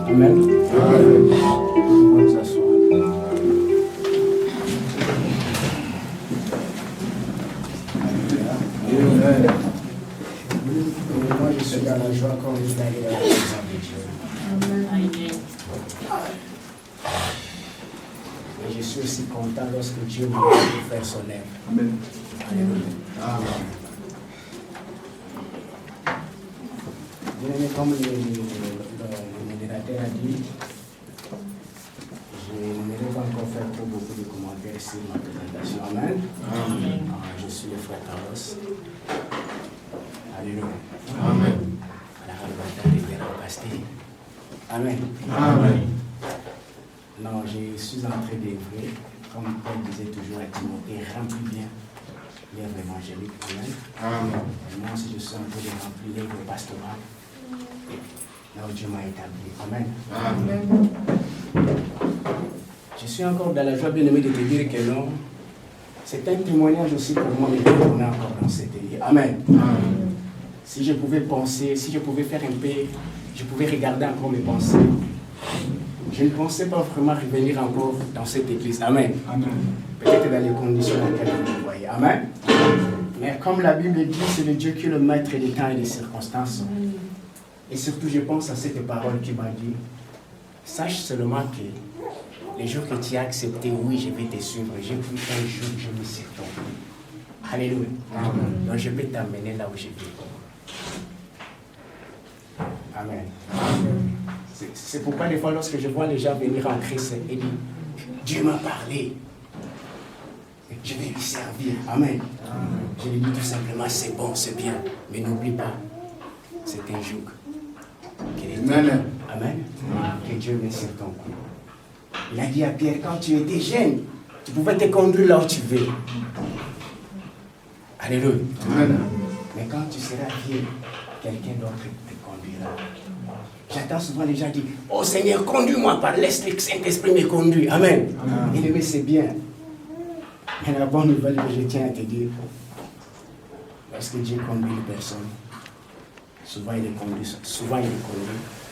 Amen. On va nous asseoir. Moi, je suis dans la joie quand vous allez dans la présence de Dieu. Et je suis aussi content lorsque Dieu me fait faire son œuvre. Amen. Alléluia. Amen. Bien-aimé, comme le modérateur a dit, je n'aimerais pas encore faire trop beaucoup de commentaires sur ma présentation. Amen. Amen. Je suis le frère Carlos. Alléluia. Amen. Amen. Amen. Non, je suis en train d'œuvrer, comme Paul disait toujours à Timothée, remplis bien l'œuvre évangélique. Amen. Amen. Et moi aussi, je suis en train de remplir l'œuvre pastorale. Là où Dieu m'a établi. Amen. Amen. Je suis encore dans la joie, bien-aimé, de te dire que non. C'est un témoignage aussi pour moi de tourner encore dans cette vie. Amen. Amen. Si je pouvais penser, si je pouvais faire un peu, je pouvais regarder encore mes pensées. Je ne pensais pas vraiment revenir encore dans cette église. Amen. Amen. Peut-être dans les conditions dans lesquelles vous me voyez. Amen. Mais comme la Bible dit, c'est le Dieu qui est le maître des temps et des circonstances. Et surtout, je pense à cette parole qui m'a dit, sache seulement que les jours que tu as accepté, oui, je vais te suivre. J'ai pris un jour, je me suis tombé. Alléluia. Amen. Donc je peux t'amener là où je vais. Amen. C'est pourquoi des fois, lorsque je vois les gens venir en Christ et dire, Dieu m'a parlé, je vais lui servir. Amen. Amen. Je lui dis tout simplement, c'est bon, c'est bien, mais n'oublie pas, c'est un joug. Amen. Amen. Que Dieu met sur ton cou. Il a dit à Pierre, quand tu étais jeune, tu pouvais te conduire là où tu veux. Alléluia. Amen. Mais quand tu seras vieux, quelqu'un d'autre te conduira. J'attends souvent les gens dire, oh Seigneur, conduis-moi par l'Esprit, Saint-Esprit me conduit. Amen. Amen. Mais c'est bien. Mais la bonne nouvelle que je tiens à te dire, lorsque Dieu conduit une personne, souvent il est conduit,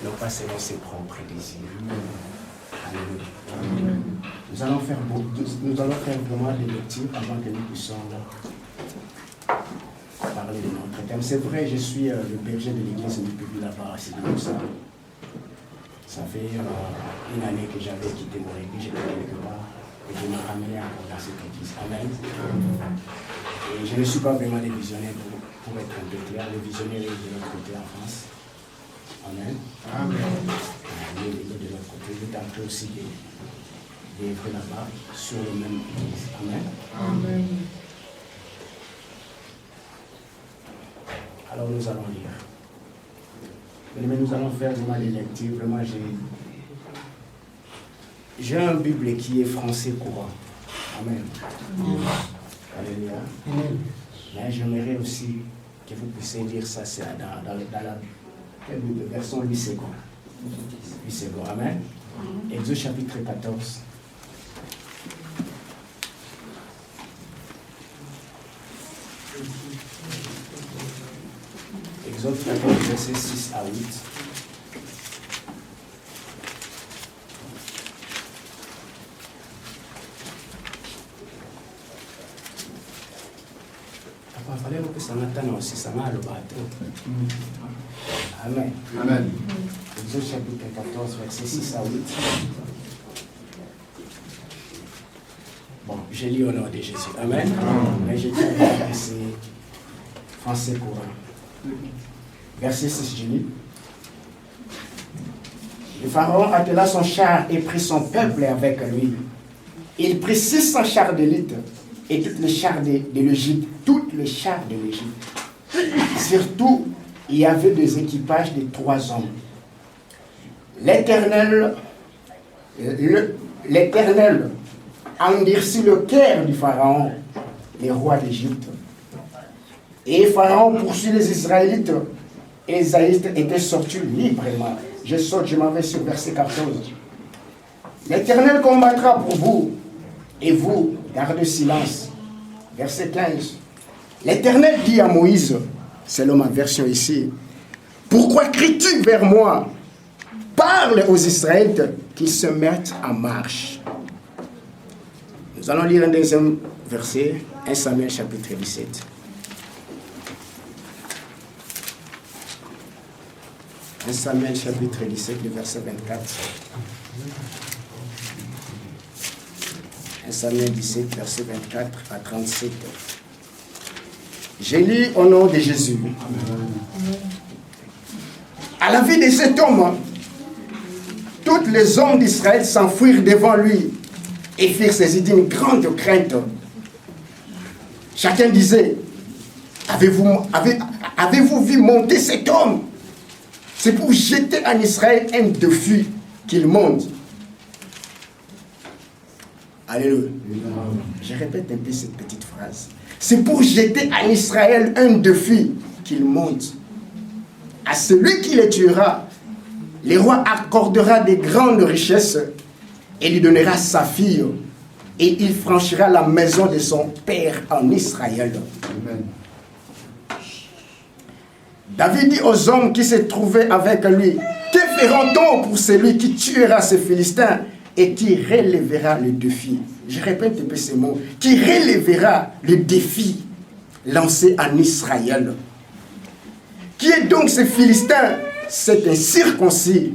non pas selon ses propres désirs. Alléluia. Amen. Nous allons faire vraiment des lectures avant que nous puissions parler de notre thème. C'est vrai, je suis le berger de l'église depuis là-bas, c'est comme ça. Ça fait une année que j'avais quitté mon église, j'étais quelque part, et je m'ai ramené encore dans cette église. Amen. Et je ne suis pas vraiment des visionnaires pour être un peu clair, les visionnaires de l'autre côté en France. Amen. Amen. Les de l'autre côté, vous tentez aussi d'œuvrer là-bas sur le même église. Amen. Amen. Alors nous allons lire. Mais nous allons faire vraiment les lectures. Vraiment, j'ai un Bible qui est français courant. Amen. Alléluia. Mais j'aimerais aussi que vous puissiez lire ça dans la version 8 secondes. 8 secondes. Amen. Exode chapitre 14. Exode 14, versets 6 à 8. Il fallait que ça m'attende aussi, ça m'a le bateau. Amen. Amen. Exode chapitre 14, versets 6 à 8. Bon, je lis au nom de Jésus. Amen. Mais je tiens à dire que c'est français courant. Verset 6, je lis. Le pharaon attela son char et prit son peuple avec lui. Il prit 600 chars d'élite et toutes les chars de l'Égypte. Toutes les chars de l'Égypte. Surtout, il y avait des équipages de 3 hommes. L'Éternel endurcit le cœur du pharaon, le roi d'Égypte. Et Pharaon poursuit les Israélites. Et les Israélites étaient sortis librement. Je m'en vais sur verset 14. L'Éternel combattra pour vous, et vous, gardez silence. Verset 15. L'Éternel dit à Moïse, selon ma version ici. Pourquoi cries-tu vers moi? Parle aux Israélites qu'ils se mettent en marche. Nous allons lire un deuxième verset, 1 Samuel chapitre 17. 1 Samuel chapitre 17, le verset 24. 1 Samuel 17, verset 24 à 37. J'ai lu au nom de Jésus. À la vie de cet homme, tous les hommes d'Israël s'enfuirent devant lui et firent saisir d'une grande crainte. Chacun disait, avez-vous vu monter cet homme? C'est pour jeter en Israël un défi qu'il monte. Alléluia. Je répète un peu cette petite phrase. C'est pour jeter en Israël un défi qu'il monte. À celui qui le tuera, le roi accordera de grandes richesses et lui donnera sa fille. Et il franchira la maison de son père en Israël. Amen. David dit aux hommes qui se trouvaient avec lui, que feront-on pour celui qui tuera ces Philistins et qui relèvera le défi? Je répète un peu ces mots. Qui relèvera le défi lancé en Israël. Qui est donc ce Philistin? C'est un circoncis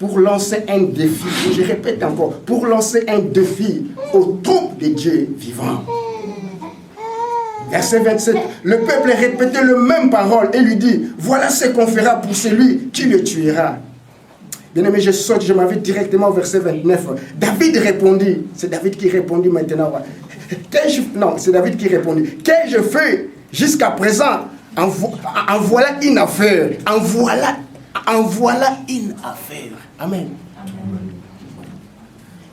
pour lancer un défi. Je répète encore, pour lancer un défi aux troupes de Dieu vivant. Verset 27, le peuple répétait le même parole et lui dit, voilà ce qu'on fera pour celui qui le tuera. Bien aimé, je m'en vais directement au verset 29. David répondit, c'est David qui répondit maintenant. Non, c'est David qui répondit. Qu'ai-je fait jusqu'à présent? En voilà une affaire. En voilà une affaire. Amen.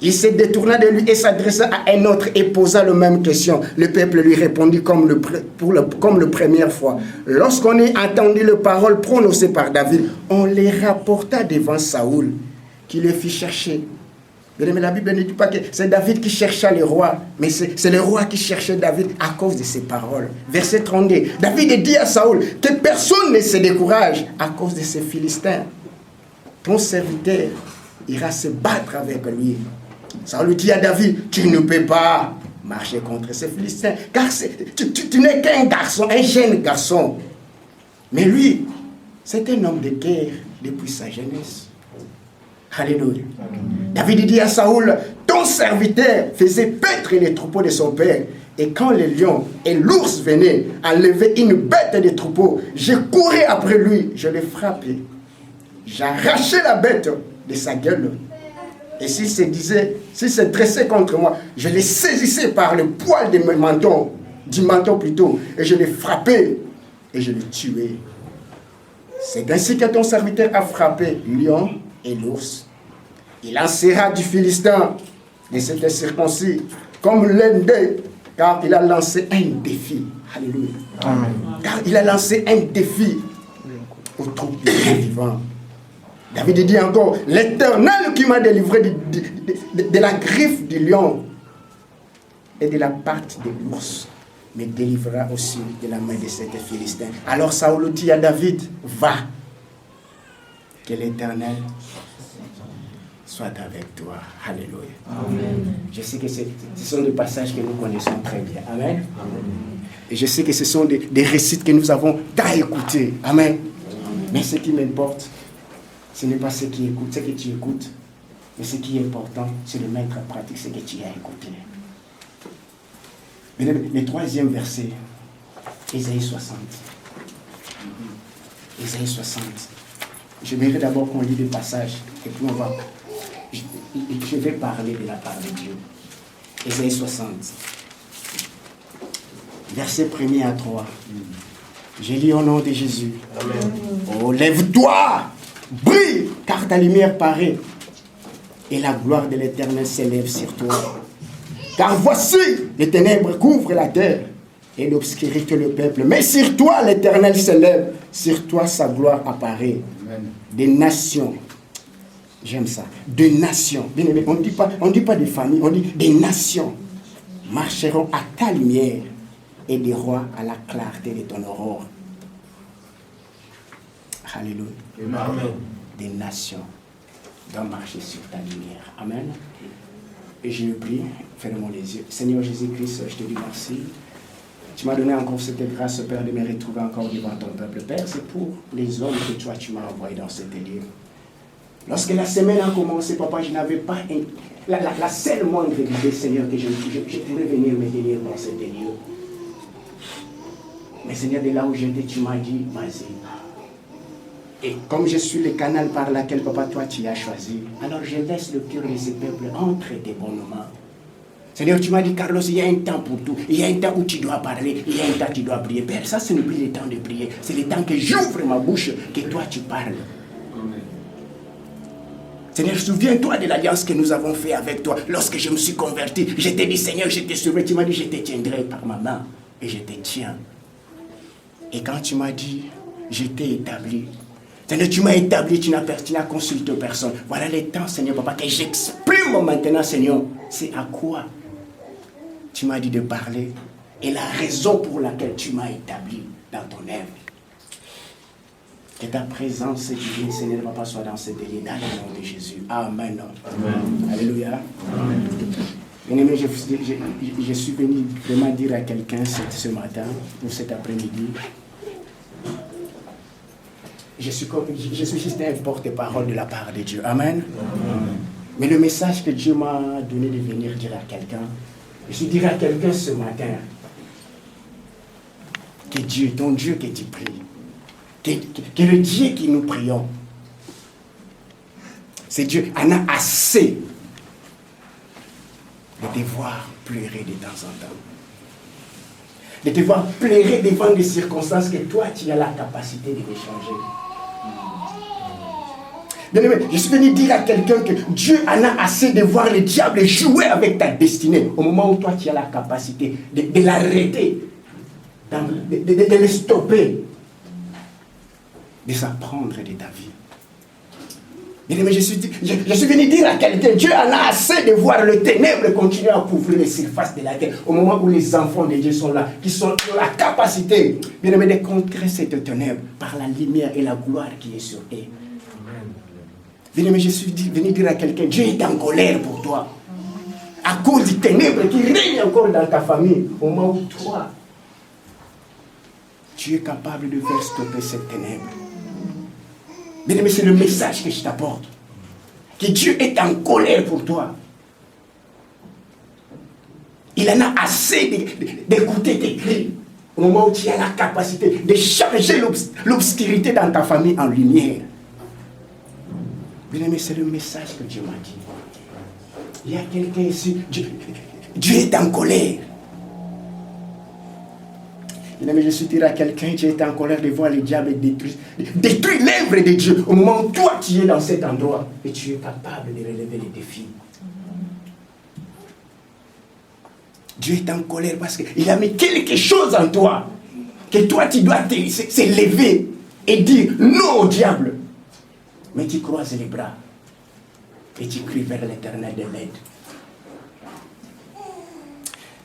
Il se détourna de lui et s'adressa à un autre et posa la même question. Le peuple lui répondit comme la première fois. Lorsqu'on eut entendu les paroles prononcées par David, on les rapporta devant Saoul, qui les fit chercher. Mais la Bible ne dit pas que c'est David qui chercha le roi, mais c'est le roi qui cherchait David à cause de ses paroles. Verset 32. David dit à Saoul que personne ne se décourage à cause de ces Philistins. Ton serviteur ira se battre avec lui. Saoul dit à David, tu ne peux pas marcher contre ces Philistins, car tu n'es qu'un garçon, un jeune garçon. Mais lui, c'est un homme de guerre depuis sa jeunesse. Alléluia. David dit à Saoul, ton serviteur faisait paître les troupeaux de son père. Et quand les lions et l'ours venaient enlever une bête des troupeaux, je courais après lui, je le frappais. J'arrachais la bête de sa gueule. Et s'il se dressait contre moi, je le saisissais par le poil de mon menton, du menton plutôt, et je le frappais et je le tuais. C'est ainsi que ton serviteur a frappé lion et l'ours. Il lancera du Philistin de cet circoncis comme l'un d'eux, car il a lancé un défi. Alléluia. Amen. Car il a lancé un défi aux troupes du Dieu vivant. David dit encore, l'Éternel qui m'a délivré de la griffe du lion et de la patte de l'ours me délivrera aussi de la main de cet Philistin. Alors Saoul dit à David, va, que l'Éternel soit avec toi. Alléluia. Amen. Je sais que ce sont des passages que nous connaissons très bien. Amen. Amen. Et je sais que ce sont des récits que nous avons à écouter. Amen. Amen. Mais ce qui m'importe, ce n'est pas ce que tu écoutes, mais ce qui est important, c'est de mettre en pratique ce que tu as écouté. Mais le troisième verset, Ésaïe 60. Ésaïe 60. Je mérite d'abord qu'on lit le passage, et puis je vais parler de la part de Dieu. Ésaïe 60. Verset 1er à 3. Je lis au nom de Jésus. Amen. Oh, lève-toi! Brille, car ta lumière paraît, et la gloire de l'Éternel s'élève sur toi. Car voici, les ténèbres couvrent la terre, et l'obscurité le peuple. Mais sur toi, l'Éternel s'élève, sur toi sa gloire apparaît. Amen. Des nations, j'aime ça, des nations, bien aimé, on ne dit pas des familles, on dit des nations marcheront à ta lumière, et des rois à la clarté de ton aurore. Alléluia. Amen. Des nations doivent marcher sur ta lumière. Amen. Et je prie, fermons les yeux. Seigneur Jésus-Christ, je te dis merci. Tu m'as donné encore cette grâce, Père, de me retrouver encore devant ton peuple. Père, c'est pour les hommes que toi, tu m'as envoyés dans cette lieu. Lorsque la semaine a commencé, papa, je n'avais pas la seule moindre idée, Seigneur, que je pourrais venir me tenir dans cette lieu. Mais Seigneur, de là où j'étais, tu m'as dit, vas-y. Et comme je suis le canal par lequel, papa, toi, tu as choisi, alors je laisse le cœur de ces peuples entre tes bonnes mains. Seigneur, tu m'as dit, Carlos, il y a un temps pour tout. Il y a un temps où tu dois parler, il y a un temps où tu dois prier. Père, ça, ce n'est plus le temps de prier. C'est le temps que j'ouvre ma bouche, que toi, tu parles. Amen. Seigneur, souviens-toi de l'alliance que nous avons faite avec toi. Lorsque je me suis converti, je t'ai dit, Seigneur, je te sauverai. Tu m'as dit, je te tiendrai par ma main. Et je te tiens. Et quand tu m'as dit, je t'ai établi. Seigneur, tu m'as établi, tu n'as consulté personne. Voilà le temps, Seigneur, papa, que j'exprime maintenant, Seigneur. C'est à quoi tu m'as dit de parler et la raison pour laquelle tu m'as établi dans ton œuvre. Que ta présence divine, Seigneur, papa, soit dans ce délai, dans le nom de Jésus. Amen. Amen. Alléluia. Bien-aimé, je suis venu vraiment dire à quelqu'un ce matin ou cet après-midi. Je suis juste un porte-parole de la part de Dieu. Amen. Amen. Mais le message que Dieu m'a donné de venir dire à quelqu'un, je dirais à quelqu'un ce matin, que Dieu, ton Dieu que tu pries, que le Dieu que nous prions, c'est Dieu en a assez de te voir pleurer de temps en temps. De te voir pleurer devant des circonstances que toi, tu as la capacité de les changer. Bien-aimé, je suis venu dire à quelqu'un que Dieu en a assez de voir le diable jouer avec ta destinée. Au moment où toi, tu as la capacité de l'arrêter, de le stopper, de s'apprendre de ta vie. Bien-aimé, je suis venu dire à quelqu'un, Dieu en a assez de voir le ténèbre continuer à couvrir les surfaces de la terre. Au moment où les enfants de Dieu sont là, qui ont la capacité, bien-aimé, de contrer cette ténèbre par la lumière et la gloire qui est sur eux. Bien-aimé, je suis venu dire à quelqu'un, Dieu est en colère pour toi. À cause du ténèbre qui règne encore dans ta famille. Au moment où toi, tu es capable de faire stopper cette ténèbre. Bien-aimé, c'est le message que je t'apporte. Que Dieu est en colère pour toi. Il en a assez d'écouter tes cris. Au moment où tu as la capacité de changer l'obscurité dans ta famille en lumière. Bien-aimé, c'est le message que Dieu m'a dit. Il y a quelqu'un ici, Dieu est en colère. Bien-aimé, je suis dire à quelqu'un qui est en colère de voir le diable détruire l'œuvre de Dieu. Au moment où toi, tu es dans cet endroit et tu es capable de relever les défis. Dieu est en colère parce qu'il a mis quelque chose en toi. Que toi, tu dois s'élever et dire non au diable. Mais tu croises les bras et tu cries vers l'Éternel de l'aide.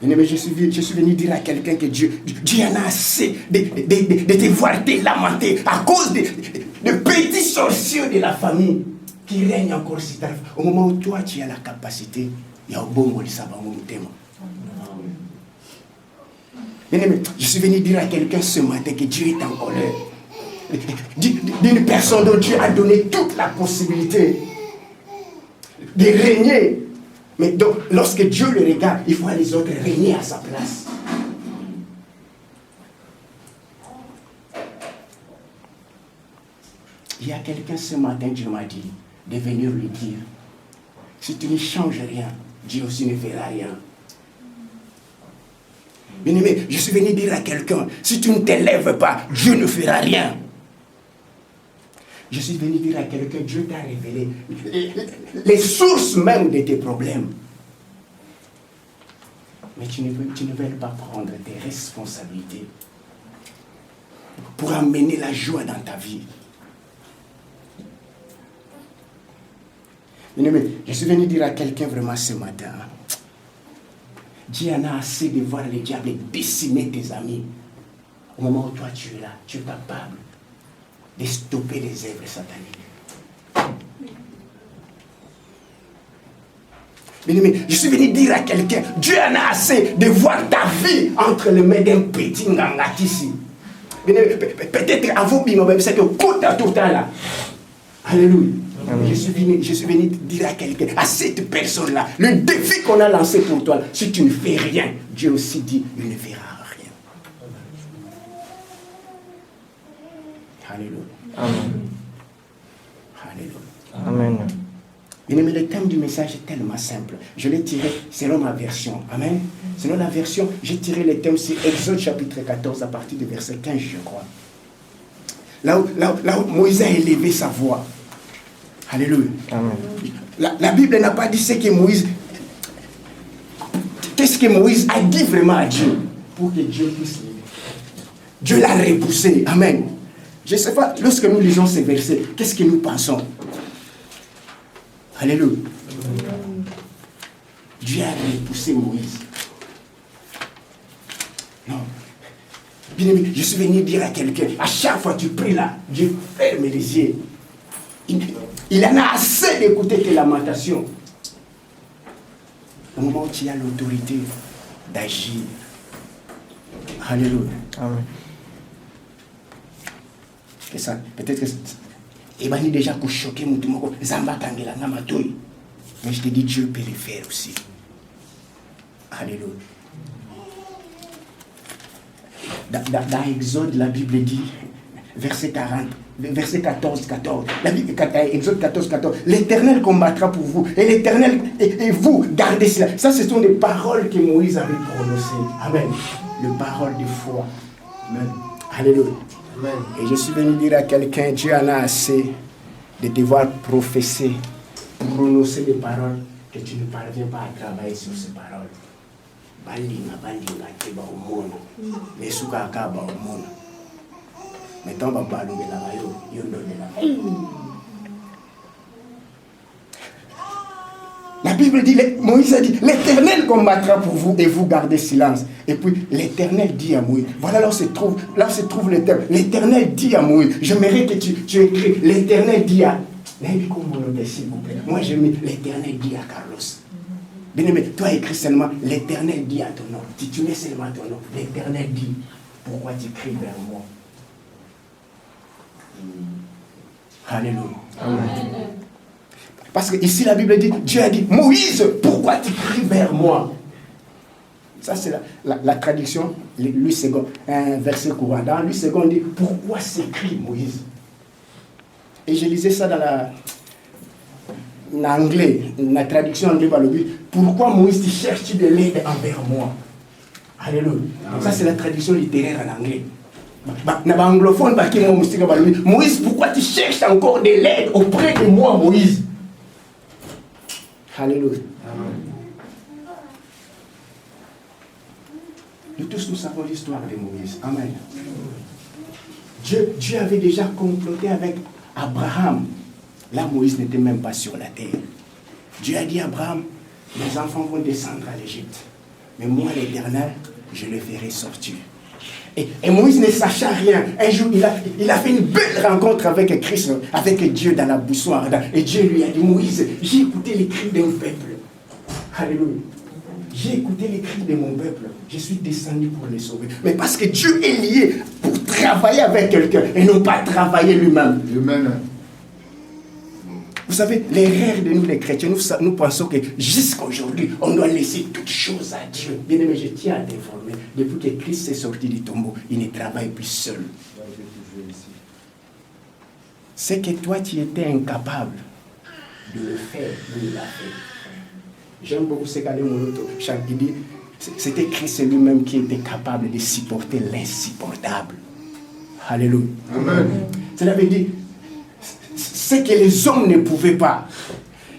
Mais je suis venu dire à quelqu'un que Dieu en a assez de te voir te lamenter à cause de petits sorciers de la famille qui règnent encore si tard. Au moment où toi tu as la capacité, il y a un bon mot de ça, bon thème. Je suis venu dire à quelqu'un ce matin que Dieu est en colère. D'une personne dont Dieu a donné toute la possibilité de régner. Mais donc, lorsque Dieu le regarde, il voit les autres régner à sa place. Il y a quelqu'un ce matin, Dieu m'a dit, de venir lui dire, si tu ne changes rien, Dieu aussi ne fera rien. Bien-aimé, je suis venu dire à quelqu'un, si tu ne t'élèves pas, Dieu ne fera rien. Je suis venu dire à quelqu'un, Dieu t'a révélé les sources même de tes problèmes. Mais tu ne veux pas prendre tes responsabilités pour amener la joie dans ta vie. Bien-aimé, je suis venu dire à quelqu'un vraiment ce matin, Dieu en a assez de voir le diable décimer tes amis. Au moment où toi tu es là, tu es capable de stopper les œuvres sataniques. Bien-aimé, je suis venu dire à quelqu'un, Dieu en a assez de voir ta vie entre les mains d'un petit ngangatisi. Peut-être à vous, c'est que coûte à tout temps là. Alléluia. Je suis venu dire à quelqu'un, à cette personne-là, le défi qu'on a lancé pour toi, si tu ne fais rien, Dieu aussi dit, il ne verra rien. Alléluia. Amen. Alléluia. Amen. Bien-aimé, le thème du message est tellement simple. Je l'ai tiré selon ma version. Amen. Selon la version, j'ai tiré le thème sur Exode chapitre 14 à partir du verset 15, je crois. Là où Moïse a élevé sa voix. Alléluia. Amen. La Bible n'a pas dit ce que Moïse... Qu'est-ce que Moïse a dit vraiment à Dieu pour que Dieu puisse l'aider. Dieu l'a repoussé. Amen. Je ne sais pas, lorsque nous lisons ces versets, qu'est-ce que nous pensons? Alléluia. Dieu a repoussé Moïse. Non. Bien aimé, je suis venu dire à quelqu'un, à chaque fois que tu pries là, Dieu ferme les yeux. Il en a assez d'écouter tes lamentations. Au moment où tu as l'autorité d'agir. Alléluia. Amen. Que ça, peut-être que il va déjà choquer mon tour. Mais je te dis, Dieu peut le faire aussi. Alléluia. Dans Exode, la Bible dit, verset 14. La Bible, Exode 14. L'Éternel combattra pour vous. Et l'Éternel, et vous, gardez cela. Ça, ce sont des paroles que Moïse avait prononcées. Amen. Les paroles de foi. Amen. Alléluia. Amen. Et je suis venu dire à quelqu'un, Dieu en a assez de devoir professer, prononcer des paroles que tu ne parviens pas à travailler sur ces paroles. Balinga, keba omona. Mesuka akaba omona. Mettons ba balou de la bayo, yondo de la. La Bible dit, Moïse a dit, l'Éternel combattra pour vous et vous gardez silence. Et puis l'Éternel dit à Moïse, voilà là se trouve le terme. L'Éternel dit à Moïse, j'aimerais que tu écris, l'Éternel dit à... S'il vous plaît. Moi j'ai mis, l'Éternel dit à Carlos. Bien-aimé, toi écris seulement, l'Éternel dit à ton nom. Si tu mets seulement ton nom, l'Éternel dit, pourquoi tu cries vers moi? Alléluia. Amen. Parce que ici la Bible dit, Dieu a dit, Moïse, pourquoi tu cries vers moi? Ça c'est la traduction, Louis II, un verset courant. Dans Louis II, on dit, pourquoi s'écrie Moïse? Et je lisais ça en anglais, la traduction anglaise par le but, pourquoi Moïse, tu cherches de l'aide envers moi? Alléluia. Ça c'est la traduction littéraire en anglais. Anglophone, Moïse, pourquoi tu cherches encore de l'aide auprès de moi, Moïse? Alléluia. Nous tous, nous savons l'histoire de Moïse. Amen. Dieu avait déjà comploté avec Abraham. Là, Moïse n'était même pas sur la terre. Dieu a dit à Abraham, les enfants vont descendre à l'Égypte. Mais moi, l'Éternel, je les ferai sortir. Et Moïse ne sachant rien, un jour, il a fait une belle rencontre avec Christ, avec Dieu dans la bousson ardente. Et Dieu lui a dit, Moïse, j'ai écouté les cris d'un peuple. Alléluia. J'ai écouté les cris de mon peuple. Je suis descendu pour les sauver. Mais parce que Dieu est lié pour travailler avec quelqu'un et non pas travailler lui-même. Amen. Vous savez, l'erreur de nous les chrétiens, nous pensons que jusqu'à aujourd'hui, on doit laisser toutes choses à Dieu. Bien aimé, je tiens à t'informer, depuis que Christ est sorti du tombeau, il ne travaille plus seul. C'est que toi, tu étais incapable de le faire, il l'a fait. J'aime beaucoup ce qu'a dit Moloto. Il dit, c'était Christ lui-même qui était capable de supporter l'insupportable. Alléluia. Amen. Cela veut dire, ce que les hommes ne pouvaient pas,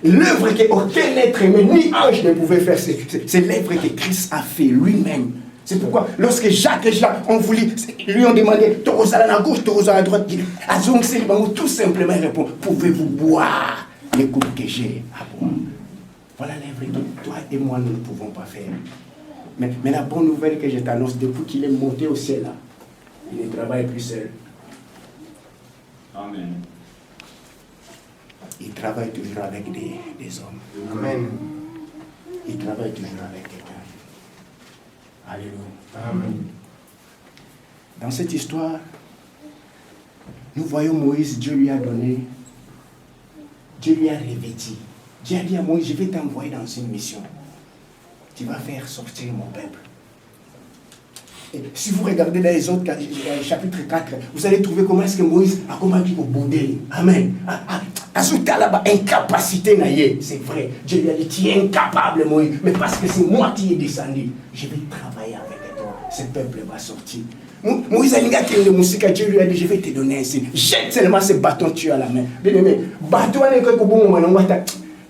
l'œuvre qu'aucun être humain ni ange ne pouvait faire, c'est l'œuvre que Christ a fait lui-même. C'est pourquoi, lorsque Jacques et Jean ont voulu, lui ont demandé, Toros à la gauche, Toros à la droite, Azong Selibango tout simplement répond, pouvez-vous boire les coupes que j'ai à boire? Voilà l'œuvre que toi et moi nous ne pouvons pas faire. Mais la bonne nouvelle que je t'annonce, depuis qu'il est monté au ciel là, il ne travaille plus seul. Amen. Il travaille toujours avec des hommes. Amen. Il travaille toujours avec quelqu'un. Alléluia. Amen. Dans cette histoire, nous voyons Moïse, Dieu lui a donné, Dieu lui a revêti. Dieu a dit à Moïse, je vais t'envoyer dans une mission. Tu vas faire sortir mon peuple. Et si vous regardez dans les autres chapitre 4, vous allez trouver comment est-ce que Moïse a combattu au Boudé. Amen. Ajouta là-bas, incapacité naïe. C'est vrai. Dieu lui a dit, tu es incapable, Moïse. Mais parce que c'est moi qui ai descendu, je vais travailler avec toi. Ce peuple va sortir. Moïse a dit que le musique, Dieu lui a dit, je vais te donner un signe. Jette seulement ce bâton que tu as à la main. Bien aimé, bâton,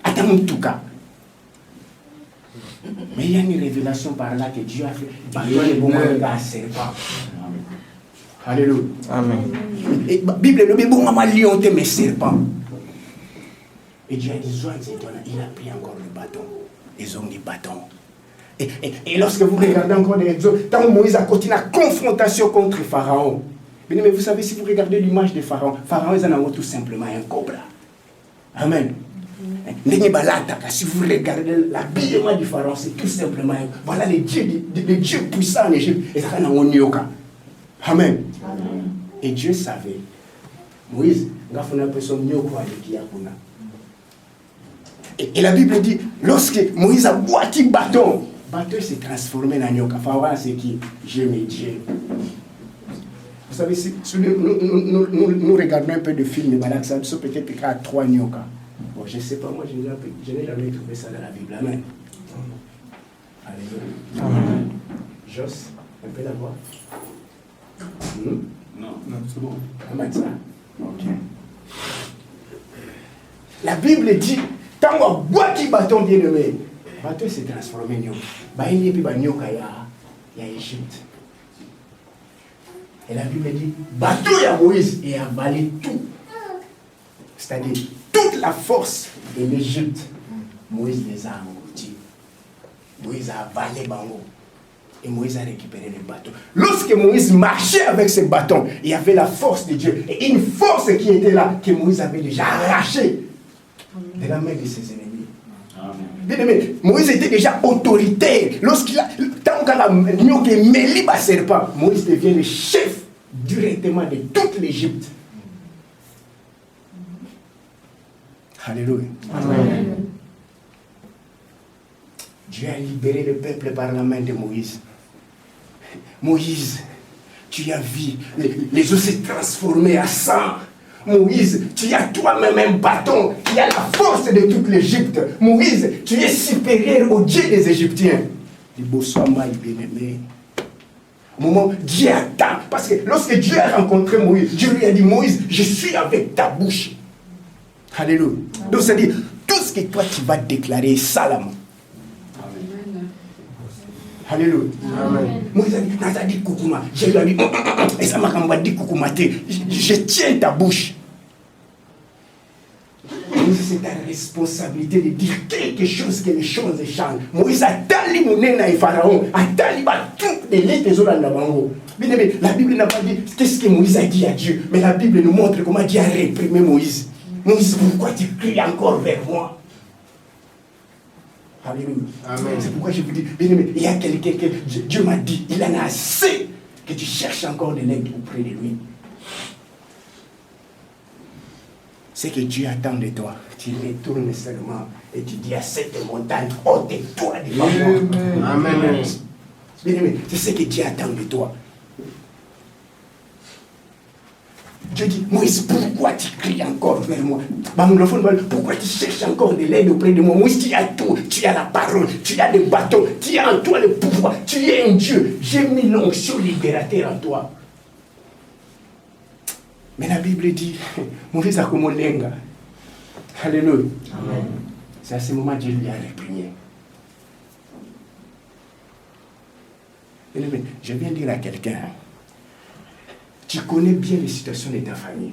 attends tout cas. Mais il y a une révélation par là que Dieu a fait. Bâton est bon, un serpent. Alléluia. Amen. Et la Bible le dit, bon, maman, lion, mes serpents. Et Dieu a dit, il a pris encore le bâton. Ils ont dit bâton. Et lorsque vous regardez encore les exodes, tant Moïse a continué la confrontation contre Pharaon. Mais vous savez, si vous regardez l'image de Pharaon, Pharaon est tout simplement un cobra. Amen. Si vous regardez l'habillement du Pharaon, c'est tout simplement, voilà les dieux puissants en Égypte. Et ça n'a pas. Amen. Et Dieu savait. Moïse, et la Bible dit, lorsque Moïse a boité bâton, bâton s'est transformé en nyoka. Pharaon, c'est qui? Je me dis. Vous savez, si nous regardons un peu de films de Balak, ça peut-être qu'il y a 3 nyoka. Bon, je ne sais pas, moi je n'ai jamais trouvé ça dans la Bible. Amen. Alléluia. Amen. Jos, un peu la voix. Non, c'est bon. Amen, ça. Ok. La Bible dit, quand on boit qui bâton bien aimé, le bâton s'est transformé en nyoka. Il y a nyoka, il y a Égypte. Et la Bible dit, bâton il y a Moïse et a avalé tout. C'est-à-dire, toute la force de l'Égypte, Moïse les a engloutis. Moïse a avalé Bango. Et Moïse a récupéré le bâton. Lorsque Moïse marchait avec ce bâton, il y avait la force de Dieu. Et une force qui était là, que Moïse avait déjà arrachée de la main de ses ennemis. Bien aimé, Moïse était déjà autoritaire. Lorsqu'il a, tant qu'il a mêlé le serpent, Moïse devient le chef directement de toute l'Égypte. Alléluia. Amen. Dieu a libéré le peuple par la main de Moïse. Moïse, tu as vu, les eaux s'est transformées en sang. Moïse, tu as toi-même un bâton qui a la force de toute l'Égypte. Moïse, tu es supérieur au Dieu des Égyptiens. Le Bossouama est bien aimé. Au moment, Dieu attend. Parce que lorsque Dieu a rencontré Moïse, Dieu lui a dit, Moïse, je suis avec ta bouche. Alléluia. Donc, c'est-à-dire, tout ce que toi tu vas déclarer, salam. Amen. Alléluia. Amen. Moïse a dit, Nasa dit koukouma. Je lui ai dit, et ça m'a dit koukouma. Je tiens ta bouche. Moïse, c'est ta responsabilité de dire quelque chose que les choses changent. Moïse a tali mounena et Pharaon, a tali toutes les lettres des autres dans bien aimé, la Bible n'a pas dit qu'est-ce que Moïse a dit à Dieu, mais la Bible nous montre comment Dieu a réprimé Moïse. Moïse, pourquoi tu cries encore vers moi? Alléluia. Amen. C'est pourquoi je vous dis, bien aimé, il y a quelqu'un que Dieu m'a dit, il en a assez que tu cherches encore de l'aide auprès de lui. C'est que Dieu attend de toi. Tu retournes seulement et tu dis à cette montagne, ôte-toi devant moi. Amen. Bien aimé, c'est ce que Dieu attend de toi. Dieu dit, Moïse, pourquoi tu cries encore vers moi? Pourquoi tu cherches encore de l'aide auprès de moi? Moïse, tu as tout. Tu as la parole, tu as des bâtons, tu as en toi le pouvoir. Tu es un Dieu. J'ai mis l'onction libérateur en toi. Mais la Bible dit, Moïse a comme lenga. Alléluia. Amen. C'est à ce moment que Dieu lui a réprimé. Je viens dire à quelqu'un, tu connais bien les situations de ta famille.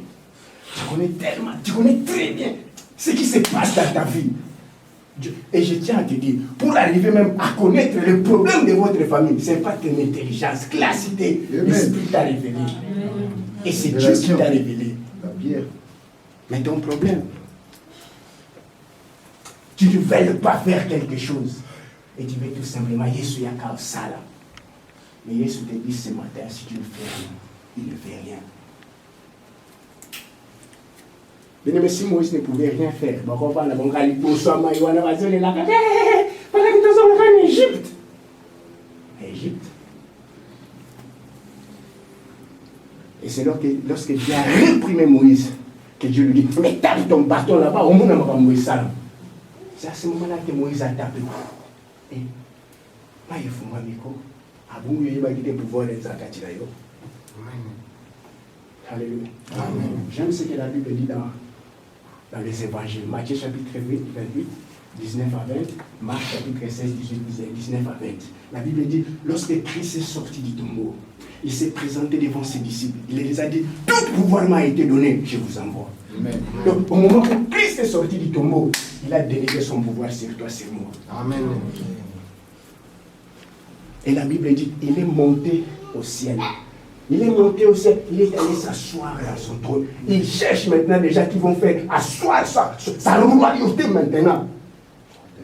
Tu connais très bien ce qui se passe dans ta vie. Et je tiens à te dire, pour arriver même à connaître le problème de votre famille, ce n'est pas ton intelligence, classité, l'esprit t'a révélé. Et c'est Dieu qui t'a révélé. Pierre. Mais ton problème, tu ne veux pas faire quelque chose. Et tu veux tout simplement, Jésus y a qu'à ça là. Mais Jésus te dit ce matin, si tu ne fais rien, il ne fait rien. Mais si Moïse ne pouvait rien faire, on va aller en Égypte. Égypte. Et c'est lorsque Dieu a réprimé Moïse, que Dieu lui dit, mais tape ton bâton là-bas, au monde n'a pas Moïse ça. C'est à ce moment-là que Moïse a tapé. Et, pas il faut m'amico. Ah bon, il va quitter le pouvoir des Zakatila. Alléluia. J'aime ce que la Bible dit dans les évangiles. Matthieu chapitre 28, 19 à 20. Marc chapitre 16, 19 à 20. La Bible dit, lorsque Christ est sorti du tombeau, il s'est présenté devant ses disciples. Il les a dit, tout pouvoir m'a été donné, je vous envoie. Amen. Donc, au moment où Christ est sorti du tombeau, il a délégué son pouvoir sur toi, sur moi. Amen. Et la Bible dit, il est monté au ciel. Il est monté au ciel, il est allé s'asseoir à son trône. Il cherche maintenant des gens qui vont faire asseoir sa royauté maintenant.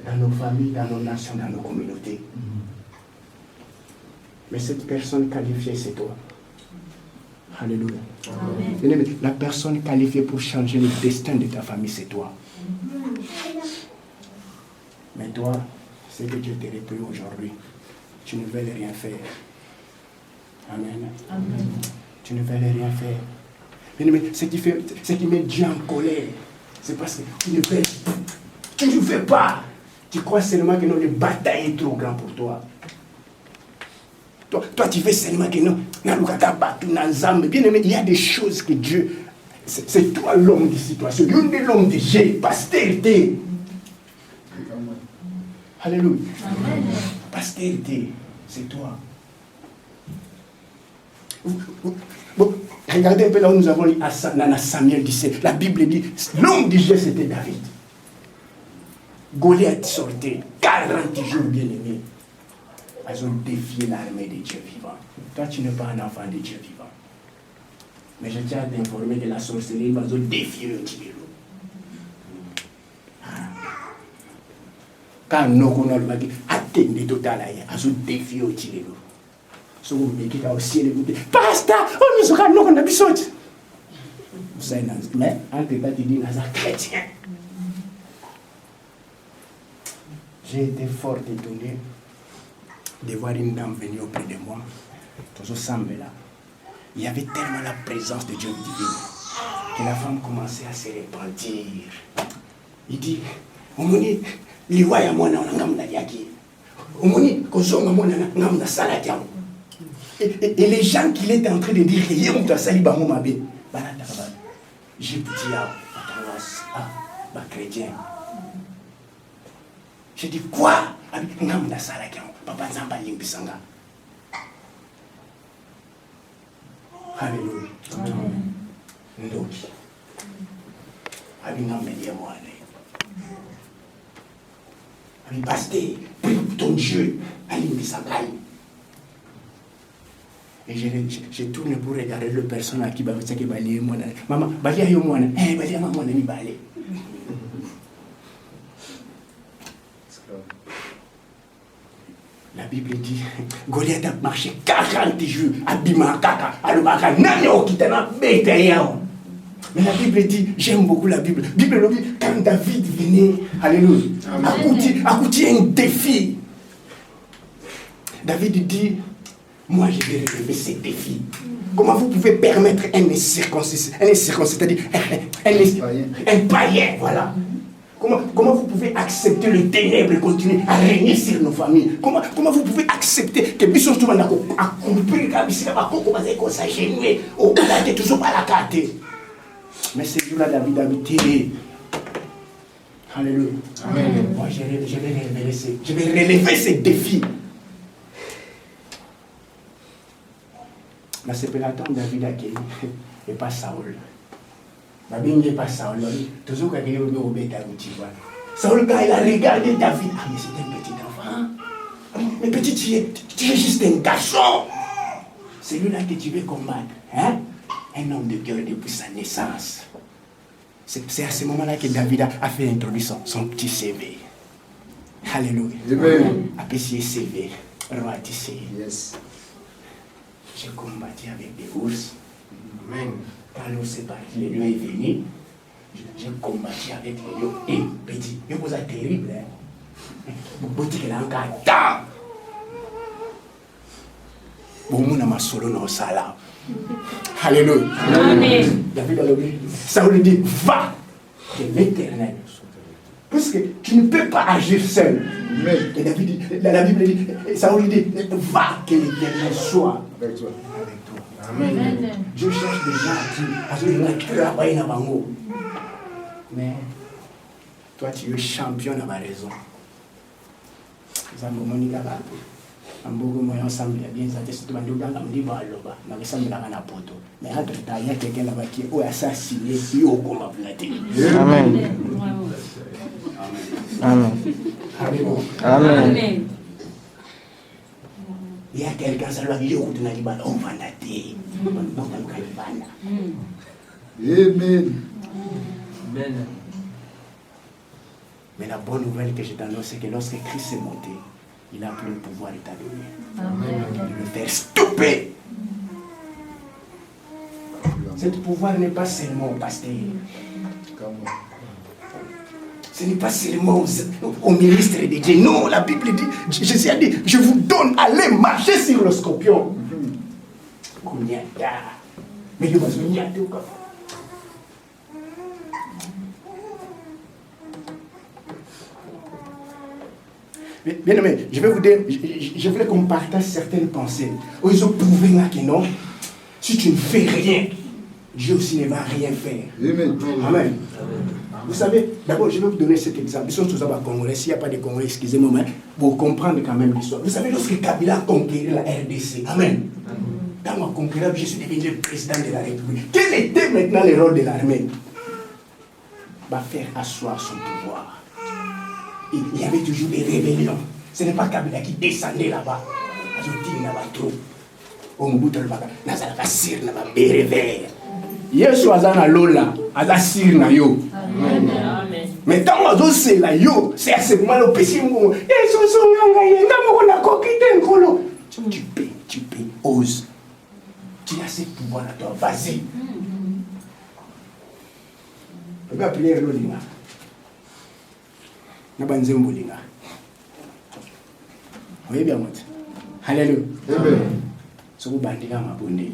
Dans nos familles, dans nos nations, dans nos communautés. Mais cette personne qualifiée, c'est toi. Alléluia. Amen. La personne qualifiée pour changer le destin de ta famille, c'est toi. Mais toi, ce que Dieu te répond aujourd'hui, tu ne veux rien faire. Amen. Amen. Tu ne veux rien faire. Mais ce qui met Dieu en colère, c'est parce que tu ne fais pas. Tu crois seulement que le bataille est trop grand pour toi. Toi, tu fais seulement que non. Bien aimé, il y a des choses que Dieu. C'est toi l'homme de situation. L'une de l'homme de Dieu, postérité. Alléluia. Amen. Postérité, c'est toi. Bon, regardez un peu là où nous avons lu dans Samuel 17. La Bible dit, l'homme de Dieu c'était David. Goliath sortait 40 jours bien aimé. Ils ont défié l'armée de Dieu vivant. Toi, tu n'es pas un enfant de Dieu vivant. Mais je tiens à t'informer que la sorcellerie, ils ont défié le Tibéro. Quand nous connaissons le bagage, attendez total, ils ont défié le Tibéro. So, mais qui a aussi les goûter. Pasteur, on nous aura nous qu'on a besoin. Mais, entre temps, tu dis, nous sommes chrétiens. J'ai été fort étonné de voir une dame venir auprès de moi. Tout ça là. Il y avait tellement la présence de Dieu divin que la femme commençait à se repentir. Il dit, Omoni, liwa ya mwana ngamna yaki. Omoni, kozonga mwana ngamna salati. Et les gens qu'il était en train de dire, j'ai dit, chrétien. J'ai dit, quoi? Papa Zamba Limbisanga. Alléluia. Ndoki. Abinga media moane. Abi pasteur, prie pour ton Dieu. Alimbisanga. Et je tourne pour regarder le personne à qui va dire que balier moi. Maman, balier yo moi. Balier maman ni balé. La Bible dit, Goliath a marché 40 jours, abima kaka, alubaka, nanyo kitana betayao. Mais la Bible dit, j'aime beaucoup la Bible. La Bible dit, quand David venait, alléluia, accouti un défi. David dit, moi je vais relever ces défis. Comment vous pouvez permettre un circoncis, c'est-à-dire un païen, voilà. Comment vous pouvez accepter le ténèbre et continuer à régner sur nos familles? Comment vous pouvez accepter que Bisson Touman a compris que ça gêné, au Canada, toujours pas la carte? Mais ce jour-là, David a été. Alléluia. Amen. Moi, je vais relever ces défis. Mais c'est pour attendre David à qui et pas Saoul. Babin n'est pas Saoul. Toujours quand il est au bêta, Saoul, quand il a regardé David, ah, mais c'est un petit enfant. Mais petit, tu es juste un garçon. C'est lui-là que tu veux combattre. Hein? Un homme de cœur depuis sa naissance. C'est à ce moment-là que David a fait introduire son petit CV. Alléluia. Apprécié CV. Roi tissé. Yes. J'ai combattu avec des ours. Amen. Quand l'ours est parti, le lion est venu. J'ai combattu avec les lions. Et petit, il vous a terrible. Vous dites qu'il a encore temps. Bon, mon ama solo dans sala. Alléluia. Amen. David a dit, ça veut dire, va de l'Éternel. Parce que tu ne peux pas agir seul. Et David dit, la Bible dit, ça veut dire, va que l'Éternel soit Avec toi. avec toi. Amen. Je cherche des gens qui travaillent dans ma mot. Mais toi, tu es champion dans ma raison. Nous avons mon là-bas. Ambogo moi ensemble bien ça te surtout dans dans me dit ba loba na ressemble là na poto mais entre temps il y a quelqu'un là-bas qui est assassiné yo comme platé. Amen. Amen. Amen. Il y a quelqu'un ça lui yo kuna liba on va ndaté on va kalibana. Amen. Amen. Mais la bonne nouvelle que je t'annonce c'est que lorsque Christ est monté, il a plus le pouvoir de t'adonner. De le faire stopper. Ce pouvoir n'est pas seulement au pasteur. Ce n'est pas seulement au ministre de Dieu. Non, la Bible dit, Jésus a dit, je vous donne, allez marcher sur le scorpion. Mais il va se dire, bien aimé, je vais vous dire, je voulais qu'on partage certaines pensées. Où ils ont prouvé là que non, si tu ne fais rien, Dieu aussi ne va rien faire. Amen. Amen. Vous savez, d'abord, je vais vous donner cet exemple. Ils sont tous à Congolais. S'il n'y a pas de Congolais, excusez-moi, mais pour comprendre quand même l'histoire. Vous savez, lorsque Kabila a conquéri la RDC, Amen. Quand on a conquéri, je suis devenu le président de la République. Quel était maintenant le rôle de l'armée? Va faire asseoir son pouvoir. Il y avait toujours des rébellions. Ce n'est pas Kabila qui descendait là-bas. Il y avait trop. On bout de l'Obaga. Nazalaka sir na ba bere vert. Yesu azana lola, aza sir na yo. Amen. Mais tant que c'est là yo, c'est à ce moment là au péché ngo. Yesu songanga yenda moko na kokite nkolo. Tu peux, ose. Tu as ce pouvoir à toi, vas-y. On va appeler Lolinga. Nabanzembo linga. Oui bien moi. Alléluia. Amen. Soko bandika mabonde.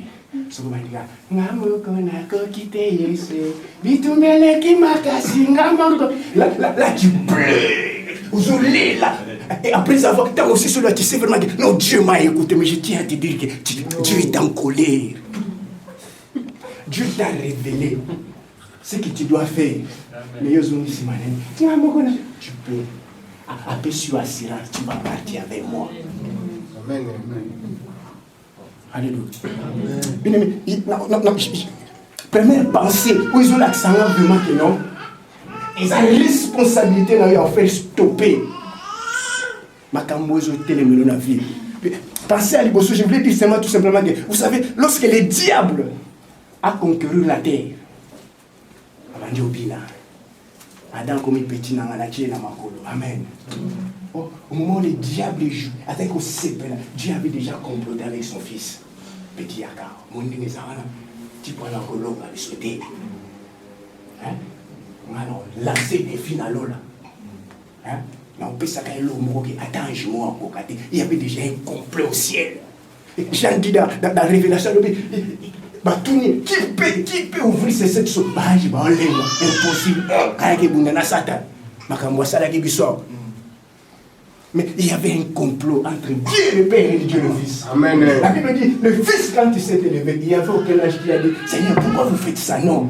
Soko bandika ngamoko na kokite Yesu. Bitumele ki makasi ngamoko. Là tu pleures. Ouzolé là. Et après avoir tant aussi celui qui sait vraiment que non Dieu m'a écouté mais je tiens à te dire que Dieu est en colère. Dieu t'a révélé ce que tu dois faire. Mais Yozouni Simanen, tu peux. Après sur assurance, tu vas partir avec moi. Amen. Alléluia. Première pensée, où ils ont l'accent vraiment que non. Ils ont la responsabilité de faire stopper. Makambozo télémelo na vie. Pensez à l'Ibosso, je voulais dire tout simplement que, vous savez, lorsque le diable a conquéri la terre, Adam comme petit dans la Dieu dans ma colo. Amen. Au moment où le diable joue, avec au CP, Dieu avait déjà comploté avec son fils. Petit Yaka, mon nez tu prends la colo, on va le sauter. Alors, lancer des filles dans l'eau là. On peut s'accueillir l'homme qui attend un jumeau à côté. Il y avait déjà un complot au ciel. Jean dit dans la révélation, qui peut ouvrir ces sept choses? Impossible. Mais il y avait un complot entre Dieu le Père et Dieu le Fils. Amen. La Bible dit, le Fils quand il s'est élevé, il y avait aucun âge qui a dit, Seigneur, pourquoi vous faites ça? Non.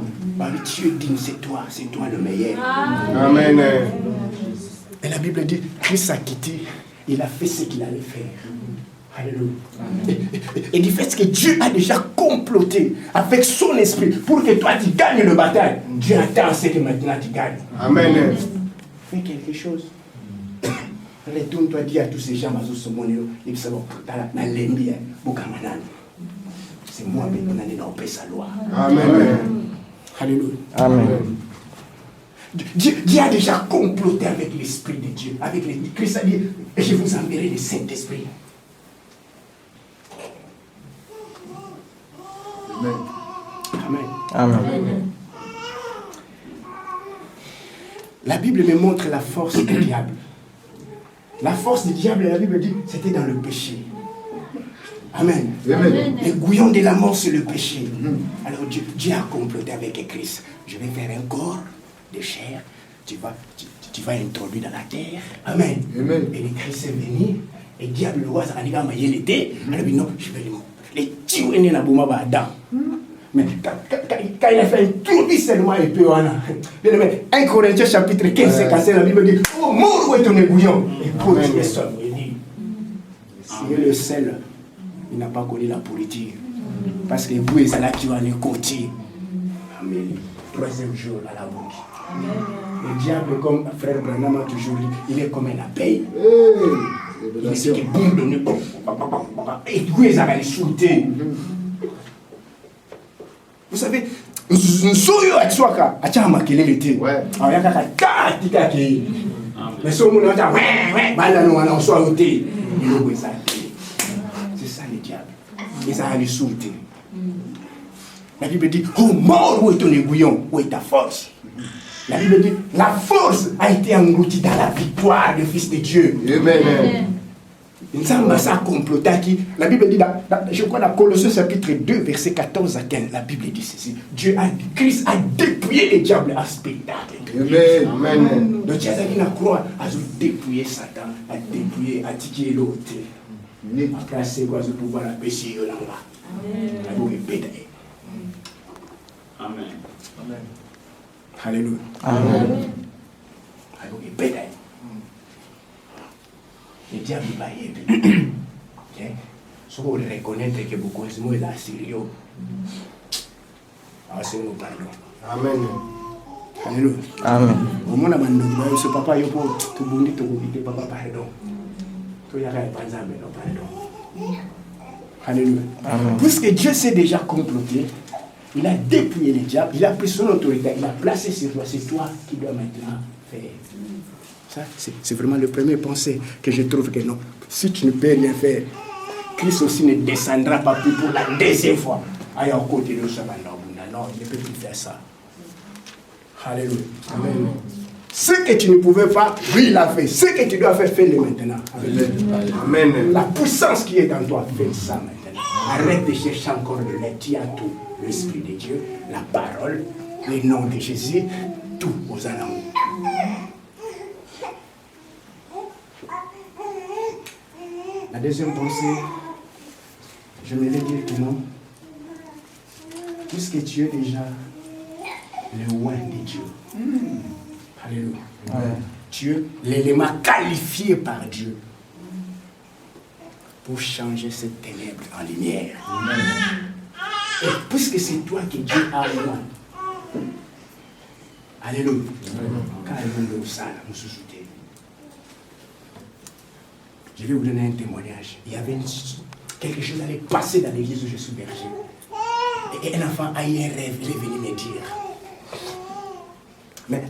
Dieu dit, c'est toi le meilleur. Amen. Et la Bible dit, Christ a quitté, il a fait ce qu'il allait faire. Alléluia. Et du fait que Dieu a déjà comploté avec son esprit pour que toi tu gagnes le bataille, Dieu attend ce que maintenant tu gagnes. Amen. Fais quelque chose. Retourne-toi, dis à tous ces gens, c'est moi maintenant dans sa loi. Amen. Alléluia. Amen. Dieu a déjà comploté avec l'Esprit de Dieu. Christ a dit, et je vous enverrai le Saint-Esprit. Amen. Amen. Amen. La Bible me montre la force du diable. La force du diable, la Bible dit, c'était dans le péché. Amen. Amen. Le gouillon de la mort, c'est le péché. Alors Dieu a comploté avec Christ. Je vais faire un corps de chair. Tu vas introduire dans la terre. Amen. Amen. Et le Christ est venu. Et le diable, le roi, il a l'été. Alors il dit non, je vais les tuer dans la bouma Adam. Mais quand il a fait un tour, il seulement et peu. 1 Corinthiens chapitre 15, c'est la Bible dit, oh, mort, où est ton aiguillon? Et pour Dieu, il dit, il est le seul. Il n'a pas connu la politique. Parce que vous, c'est là qui va les côtés. Amen. Troisième jour à la bouche. Le diable, comme frère Branham a toujours dit, il est comme un abeille. Il est ce qui boum de nous. Et vous, ils allaient les sauter. Vous savez, nous sommes à Tswaka, à Tchama, qui l'été. Alors, il y a quelqu'un qui a dit, mais ce moment-là, on soit ôté. C'est ça le diable. Ils allaient les sauter. La Bible dit, oh mort, où est ton aiguillon? Où est ta force? La Bible dit, la force a été engloutie dans la victoire du Fils de Dieu. Amen. Ça comploté qui. La Bible dit, je crois dans Colossiens chapitre 2, verset 14 à 15, la Bible dit ceci. Christ a dépouillé le diable à spectacle. Amen. Donc Dieu a dit la croix, a dépouillé Satan, a dépouillé, a tiqué l'autre. Après, c'est quoi ce pouvoir à pécher là-bas? Amen. Amen. Alléluia. Amen. Alléluia. Le diable va y aider. Si vous reconnaître que beaucoup de mots est là, sérieux. Ah, c'est nous pardon. Amen. Alléluia. Amen. Au monde abandonné, ce papa, il faut tout bon, tout bon, papa, pardon. Tout y a pas pardon. Alléluia. Amen. Puisque Dieu s'est déjà comploté, il a dépouillé le diable, il a pris son autorité, il a placé sur toi, c'est toi qui dois maintenant faire. Ça, c'est vraiment le premier pensée que je trouve que non. Si tu ne peux rien faire, Christ aussi ne descendra pas plus pour la deuxième fois. Aïe, au côté de ce non, il ne peut plus faire ça. Alléluia. Amen. Ce que tu ne pouvais pas, lui, il l'a fait. Ce que tu dois faire, fais-le maintenant. Amen. La puissance qui est en toi, fais ça maintenant. Arrête de chercher encore le lait. Tu as tout. L'Esprit de Dieu, la parole, le nom de Jésus, tout aux alentours. La deuxième pensée, je me vais dire que non. Puisque tu es déjà le roi de Dieu. Alléluia. Tu es l'élément qualifié par Dieu pour changer cette ténèbre en lumière. Et puisque c'est toi que Dieu a loin. Alléluia. Je vais vous donner un témoignage. Il y avait quelque chose qui allait passer dans l'église où je suis berger. Et un enfant a eu un rêve, il est venu me dire. Mais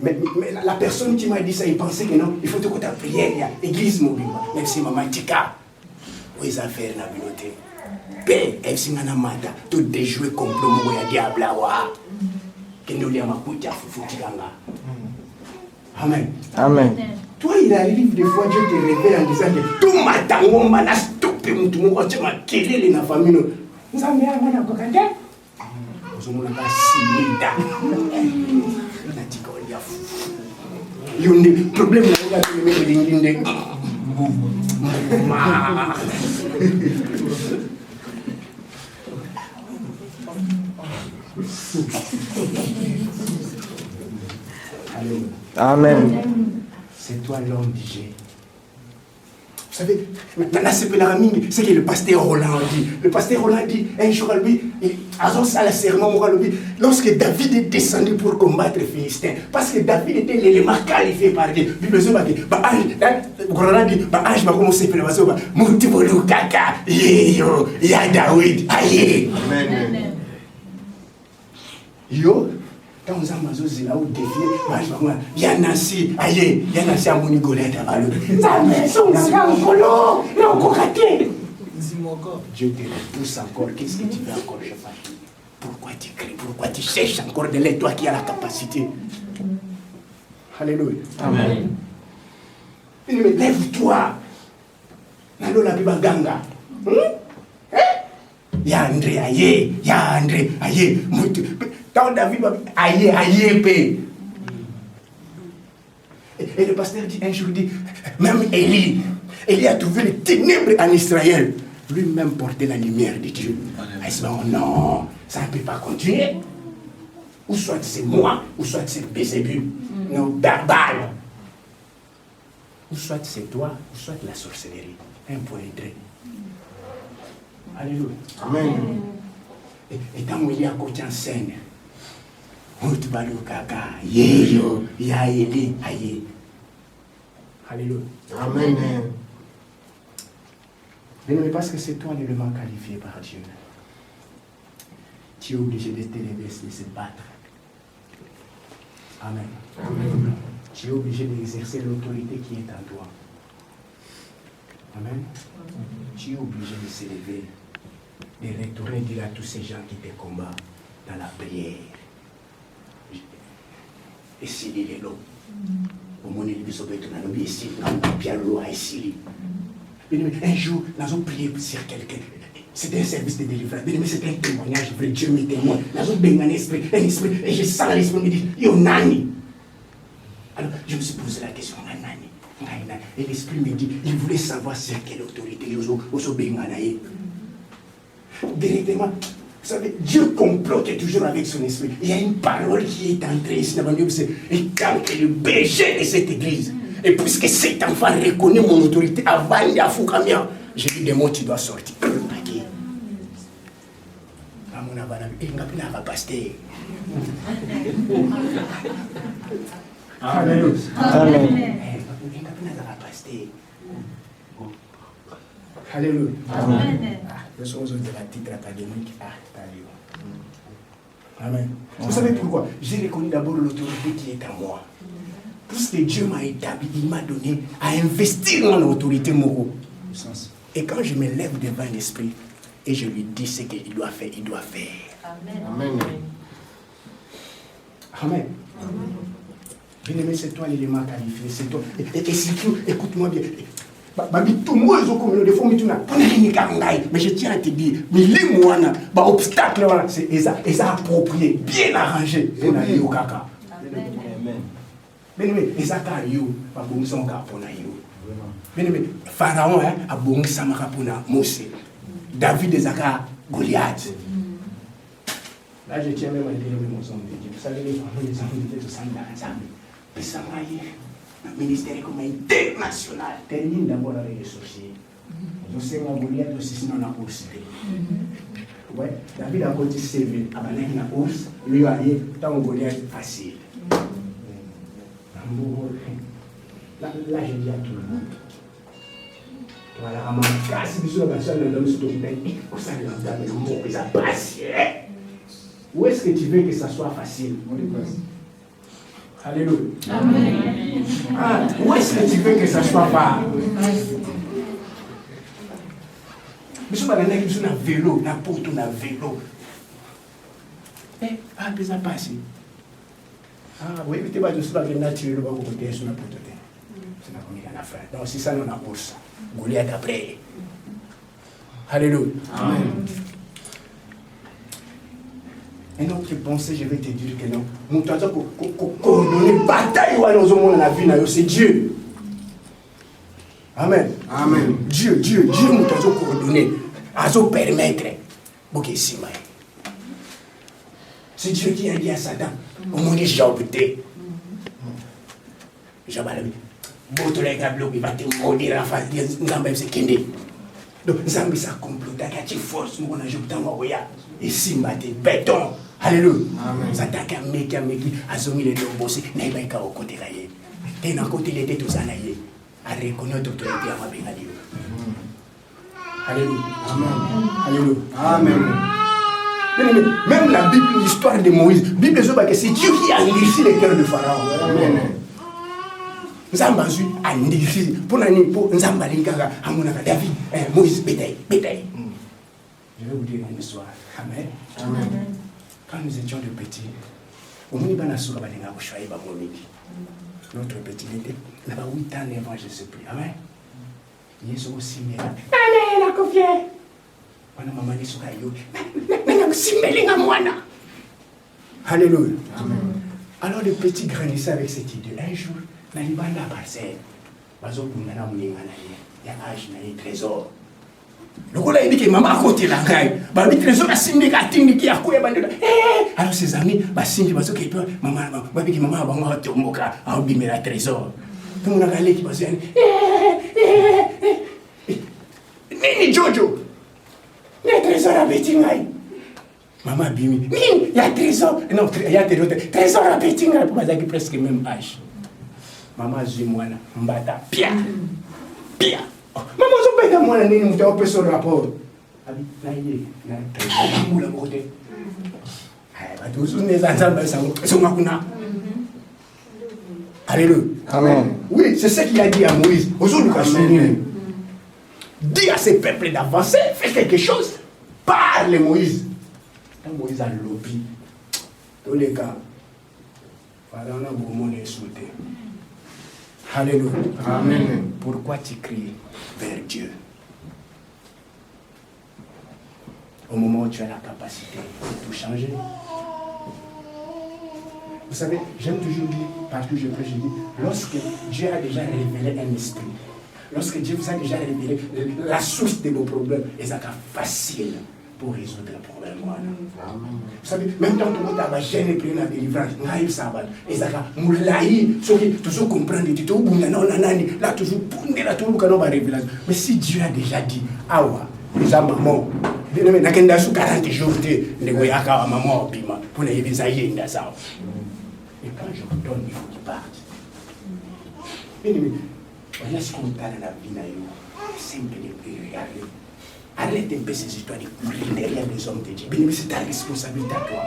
la personne qui m'a dit ça, il pensait que non, il faut te côté prière, il y a l'église mobile. Même si maman tika, où ils affaires dans la bibliothèque. Père, même si maman mata, tout déjoué complètement, il y a diable wa. Que nous lui avons coupé à Foufoukilanga. Amen. Amen. Toi, il arrive des fois, Dieu te révèle en disant que tout matin, on m'a stoppé, tu m'as quel dans la famille. Nous avons mis un peu de cocaïne. Nous avons mis 6 000 dames. Il y a un problème là. Amen. C'est toi l'homme de Dieu. Vous savez, c'est ce que le pasteur Roland dit. Le pasteur Roland dit, un jour, lui, lorsque David est descendu pour combattre les Philistins, parce que David était l'élément qualifié par Dieu. Il a commencé à faire Moutibolu Kaka, Ya David, aïe. Amen. Yo, Quand on a mazos là où défier, il y a Nancy, aïe, il y a Nancy à mon Goliath à Malo. Ça maison, là encore, là encore raté. Dis-moi encore. Dieu te repousse encore. Qu'est-ce que tu veux encore, je fais? Pourquoi tu cries? Pourquoi tu cherches encore de l'aide, toi qui as la capacité? Alléluia. Amen. Mais lève-toi. Nalo la biba ganga. Ya André, aïe, ya André, aïe. Quand David va aïe, aïe, paix. Et le pasteur dit un jour, dit, même Élie a trouvé les ténèbres en Israël. Lui-même portait la lumière de Dieu. Il se dit, oh non, ça ne peut pas continuer. Ou soit c'est moi, ou soit c'est Bézébul, non, barbare. Ou soit c'est toi, ou soit la sorcellerie. Un point de trait. Alléluia. Amen. Et tant qu'il y a côté en scène, on te va le caca, yéyo, ya Élie, aïe. Alléluia. Amen. Mais parce que c'est toi l'élément qualifié par Dieu. Tu es obligé de te lever et de se battre. Amen. Amen. Tu es obligé d'exercer l'autorité qui est en toi. Amen. Tu es obligé de se lever, de retourner dire à tous ces gens qui te combattent dans la prière. Et s'il est là, au moment où il est ici, un jour, nous avons prié sur quelqu'un. C'était un service de délivrance. Mais c'était un témoignage vrai. Dieu me témoigne. Nous avons béni un esprit. Et je sens l'esprit me dit, yo nani. Alors, je me suis posé la question, nani. Et l'esprit me dit, il voulait savoir sur quelle autorité yo so benganaye. Directement, vous savez, Dieu complote toujours avec son esprit. Il y a une parole qui est entrée ici dans Dieu. Et quand le berger de cette église, et puisque cet enfant reconnaît mon autorité, avant il y a Foukamia, j'ai dit des mots, tu dois sortir. Alléluia. Amen. Alléluia. Amen. Le son de la titre académique. Amen. Vous savez pourquoi? J'ai reconnu d'abord l'autorité qui est en moi. Puisque Dieu m'a établi, il m'a donné à investir dans l'autorité morale. Et quand je me lève devant l'esprit et je lui dis ce qu'il doit faire, il doit faire. Amen. Amen. Bien-aimé, c'est toi l'élément qualifié, c'est toi. Et surtout, écoute-moi bien. Mais je tiens à te dire, obstacle, c'est approprié, bien arrangé. Bien-aimé, Pharaon a bon Samarapona, Mose. David et Zaka, Goliath. Là, je tiens même à dire mon son de Dieu. Vous savez, les enfants étaient tous ensemble. Ils sont mariés. Le ministère comme international. Termine d'abord avec les sorciers. Je sais que Goliath aussi, sinon on a ours. Ouais, David a continué de servir. Abanek na ours, lui a dit, tant Goliath facile. Là, je dis à tout le monde. Voilà, à ma casse, bisous à ma soeur, le homme se tourne, il faut ça le mot, il a passé. Où est-ce que tu veux que ça soit facile? Alléluia. Amen. Ah, où est-ce que tu veux que ça soit pas? Bisous à la nègre, bisous à vélo, la porte, on a vélo. Eh, ah, mais ça passe. Ah, oui, mais tu vas juste la nature, le bas côté sur la porte. C'est la première à la fin. Donc, si ça, on a pour ça. Goliath après. Alléluia. Amen. Et notre pensée, je vais te dire que non. Nous devons coordonner bataille dans la vie, c'est Dieu. Amen. Amen. Dieu, nous devons coordonner. À se permettre. Ok, si, mais. C'est Dieu qui a dit à Satan, au monde de Job, Job a dit, Boto les gablo, il va te maudire en face de Nzambé, c'est Kende. Donc, Nzambé, ça complot, t'as qu'à force, nous, on a joué dans le et si, maté, béton. Alléluia. Ça t'a qu'à mec, à zomi les deux bossés, n'a pas qu'à au côté raillé. T'es dans le côté les têtes aux anaïs, à reconnaître l'autorité à ma bénédiction. Alléluia. Amen. Alléluia. Amen. Même la Bible, l'histoire de Moïse, la Bible, c'est Dieu qui a endurci le cœur de Pharaon. Amen. Zambazu a endurci. Pour Nzambalinga, David, Moïse, bétail. Je vais vous dire une histoire. Amen. Amen. Quand nous étions de petits, notre petit était là-bas 8 ans, 9 ans, je ne sais plus. Amen. Il est aussi bien. Amen, la confiance. Alléluia. Alors le petit grandissait avec cette idée. Un jour, il y a un parcelle. Il y a un trésor. Le gars il dit que maman a côté la caille. Le trésor a signé qui a coué. Alors ses amis, signé parce que maman a abîmé le trésor. Tout le monde a allé qui passe. Nini Jojo. Il y a trésor à Bettingaï. Maman Bimi. Il y a trésor. Non, il y a trésor à Bettingaï. Pour moi, presque le même âge. Maman Zimwana. Mbata. Pia. Maman Zopeta moi, Nini Mouta, on peut son rapport. Alléluia. Amen. Oui, c'est ce qu'il a dit à Moïse. Dis à ces peuples d'avancer, fais quelque chose. Parle Moïse. Quand Moïse a lobby, dans les cas, Pharaon a beaucoup insulté. Alléluia. Amen. Pourquoi tu cries vers Dieu? Au moment où tu as la capacité de tout changer. Vous savez, j'aime toujours dire, parce que je prêche, je dis, lorsque Dieu a déjà révélé un esprit, lorsque Dieu vous a déjà révélé la source de vos problèmes, et ça est facile pour résoudre le problème. Vous savez, même quand tout le monde a gêné pour une délivrance, et ça a toujours comprendre, là toujours révélation. Mais si Dieu a déjà dit, awa, les maman, il y a 40 jours, maman, pour les et quand je vous donne, il faut qu'il parte. Voilà ce qu'on parle dans la vie. C'est simple de regarder. Arrête un peu ces histoires de courir derrière les hommes de Dieu. Bien, c'est ta responsabilité à toi.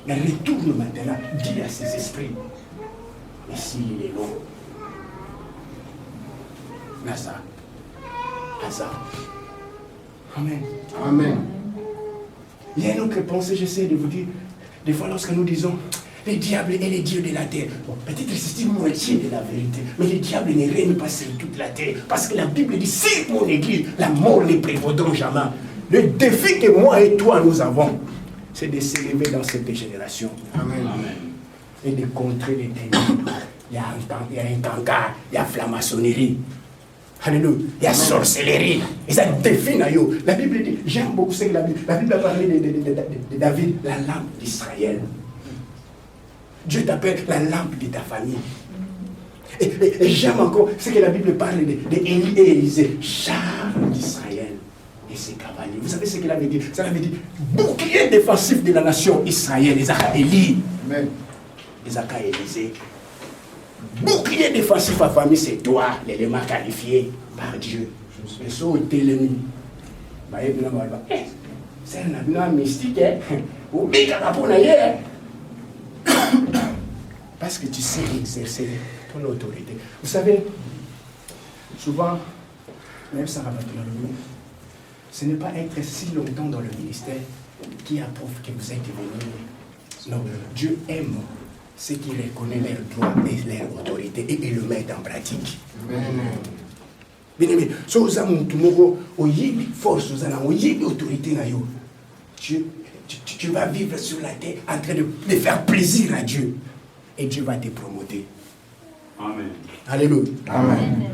Mais retourne maintenant, dis à ces esprits. Mais s'il est long, Nasa, Amen. Amen. Il y a une autre pensée, j'essaie de vous dire. Des fois, lorsque nous disons, le diable est le Dieu de la terre. Bon, peut-être que c'est une moitié de la vérité. Mais le diable ne règne pas sur toute la terre. Parce que la Bible dit, si mon église, la mort ne prévaudra jamais. Le défi que moi et toi nous avons, c'est de s'élever dans cette génération. Amen. Et de contrer les ténèbres. Il y a un cancard, il y a flamaçonnerie. Alléluia. Il y a sorcellerie. Et ça défie Nayo. La Bible dit, j'aime beaucoup ce que la Bible a parlé de David, la lampe d'Israël. Dieu t'appelle la lampe de ta famille. Et j'aime encore ce que la Bible parle d'Élie et Élisée, charme d'Israël et ses cavaliers. Vous savez ce qu'il avait dit? Ça avait dit, bouclier défensif de la nation Israël, Isaac Élie, Isaac Élisée. Bouclier défensif à famille, c'est toi, l'élément qualifié par Dieu. Et ça, c'est l'ennemi. C'est un mystique, parce que tu sais exercer ton autorité. Vous savez, souvent, même ça va maintenant, ce n'est pas être si longtemps dans le ministère qui approuve que vous êtes évolué. Non, Dieu aime ceux qui reconnaissent leurs droits et leur autorité et le mettent en pratique. Bien aimé, si vous avez une force, vous avez une autorité, tu vas vivre sur la terre en train de faire plaisir à Dieu. Et Dieu va te promoter. Amen. Alléluia. Amen.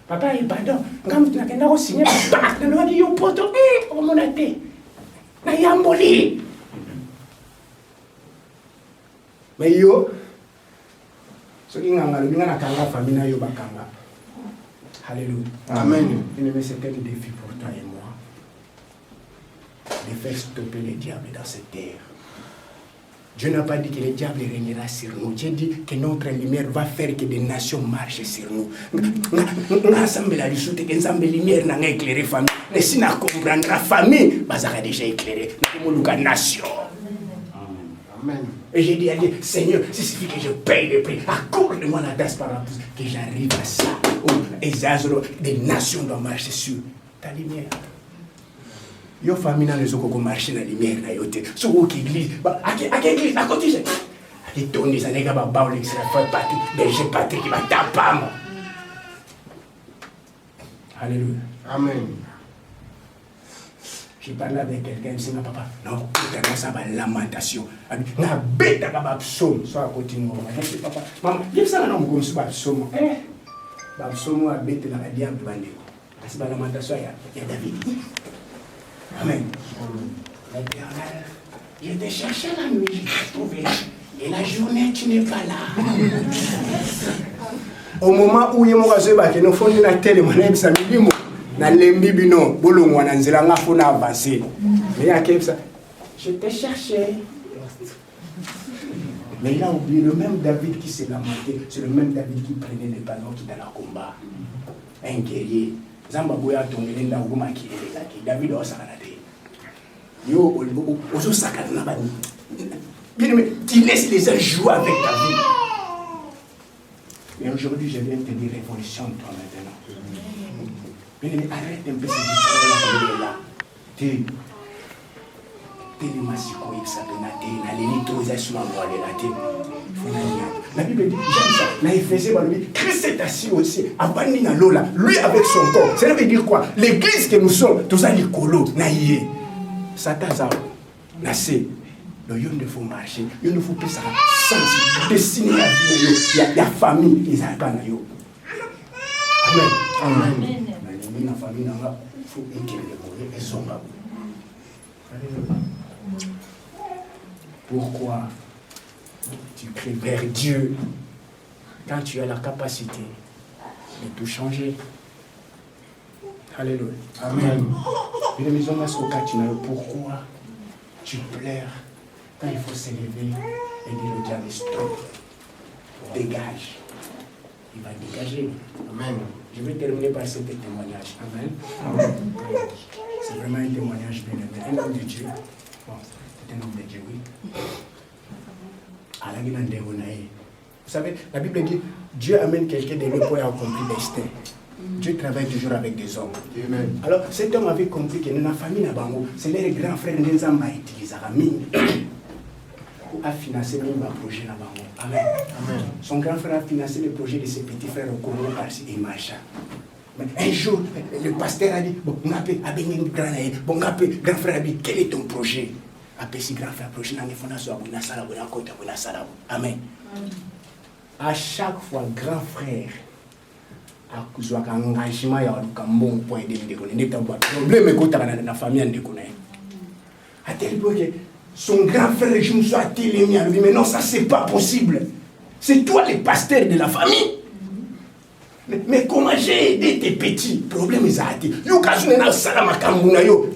Papa, pardon, quand tu as signé, tu as dit au poteau, on m'a dit, na yamboli. Mais yo, ce qui est en train de famille, Alléluia. Amen. Mais c'est un défi pour toi et moi de faire stopper les diables dans cette terre. Dieu n'a pas dit que le diable régnera sur nous. Dieu dit que notre lumière va faire que des nations marchent sur nous. Ensemble, la lumière n'a éclairé famille. Mais si nous comprenons la famille, ça a déjà éclairé. Nous sommes nation. Amen. Et j'ai dit à Dieu, Seigneur, si suffit que je paye le prix, accorde-moi la grâce par la pouce, que j'arrive à ça. Où des nations doivent marcher sur ta lumière. Yo famille dans les autres marcher dans la lumière na yote. Sur l'église, à l'église, à côté, à qui tourne, ça n'est pas baoulé, c'est la frère Patrick, berger Patrick qui va taper. Alléluia. Amen. Je parlais avec quelqu'un, il me dit, papa, non, ça va lamentation. Na bête à psaume, soit à côté de moi. Je dis, papa, maman, il y a ça non comme ça psaume. Psaume à bête dans la diable bandé. C'est pas lamentation, il y a David. Amen. L'Éternel, je t'ai cherché la nuit, je t'ai trouvé. Et la journée, tu n'es pas là. Au moment où il y a mon gazé, il y a un fond de la télé, il y a un samedi. Na lembi bino bolo mwana nzela nga fona avancer mais ya ça je t'ai cherché mais il a oublié le même David qui s'est lamenté, c'est le même David qui prenait les ballons qui dans le combat, un guerrier zamba boya tongele nda ngoma ki David o sakanate yo ozo sakana na bani bien mais tu laisses les gens jouer avec ta vie. Et aujourd'hui je viens te dire révolution de toi maintenant. Mais arrête un peu ces histoires-là. T'es les massicos, ils s'appellent na les nitrosations à voir les latés. La Bible dit, j'aime ça. Na Éphésiens, Christ est assis aussi, abandonné à l'eau là, lui avec son corps. Ça veut dire quoi? L'église que nous sommes, tous les colos, naïe. Satan, ça, là c'est. Il ne faut marcher, il ne faut plus ça. Sans destiner la vie, il y a famille, ils n'ont pas. Amen. Amen. La famille n'a pas, il faut équilibrer et son babou. Pourquoi tu cries vers Dieu quand tu as la capacité de tout changer? Alléluia. Amen. Pourquoi tu pleures quand il faut s'élever et dire au diable stop, dégage? Il va dégager. Amen. Je vais terminer par ce témoignage. Amen. Amen. C'est vraiment un témoignage bien aimé. Un homme de Dieu. Bon, c'est un homme de Dieu, oui. Vous savez, la Bible dit, Dieu amène quelqu'un de lui pour accomplir le destin. Dieu travaille toujours avec des hommes. Amen. Alors, cet homme avait compris que dans la famille, c'est les grands frères qui ont utilisé la mine. A financé même un projet là-bas. Amen. Amen. Son grand frère a financé le projet de ses petits frères au Congo par-ci et machin. Mais un jour, le pasteur a dit, bon, grand frère a dit, quel est ton projet? Après si grand frère, projet, Amen. À chaque fois, grand frère a un engagement, il y a un bon point de vue. Problème est que dans la famille, à tel point que son grand frère, je me suis attelé à lui, mais non, ça c'est pas possible. C'est toi le pasteur de la famille. Mais comment j'ai aidé tes petits? Problème est arrêté.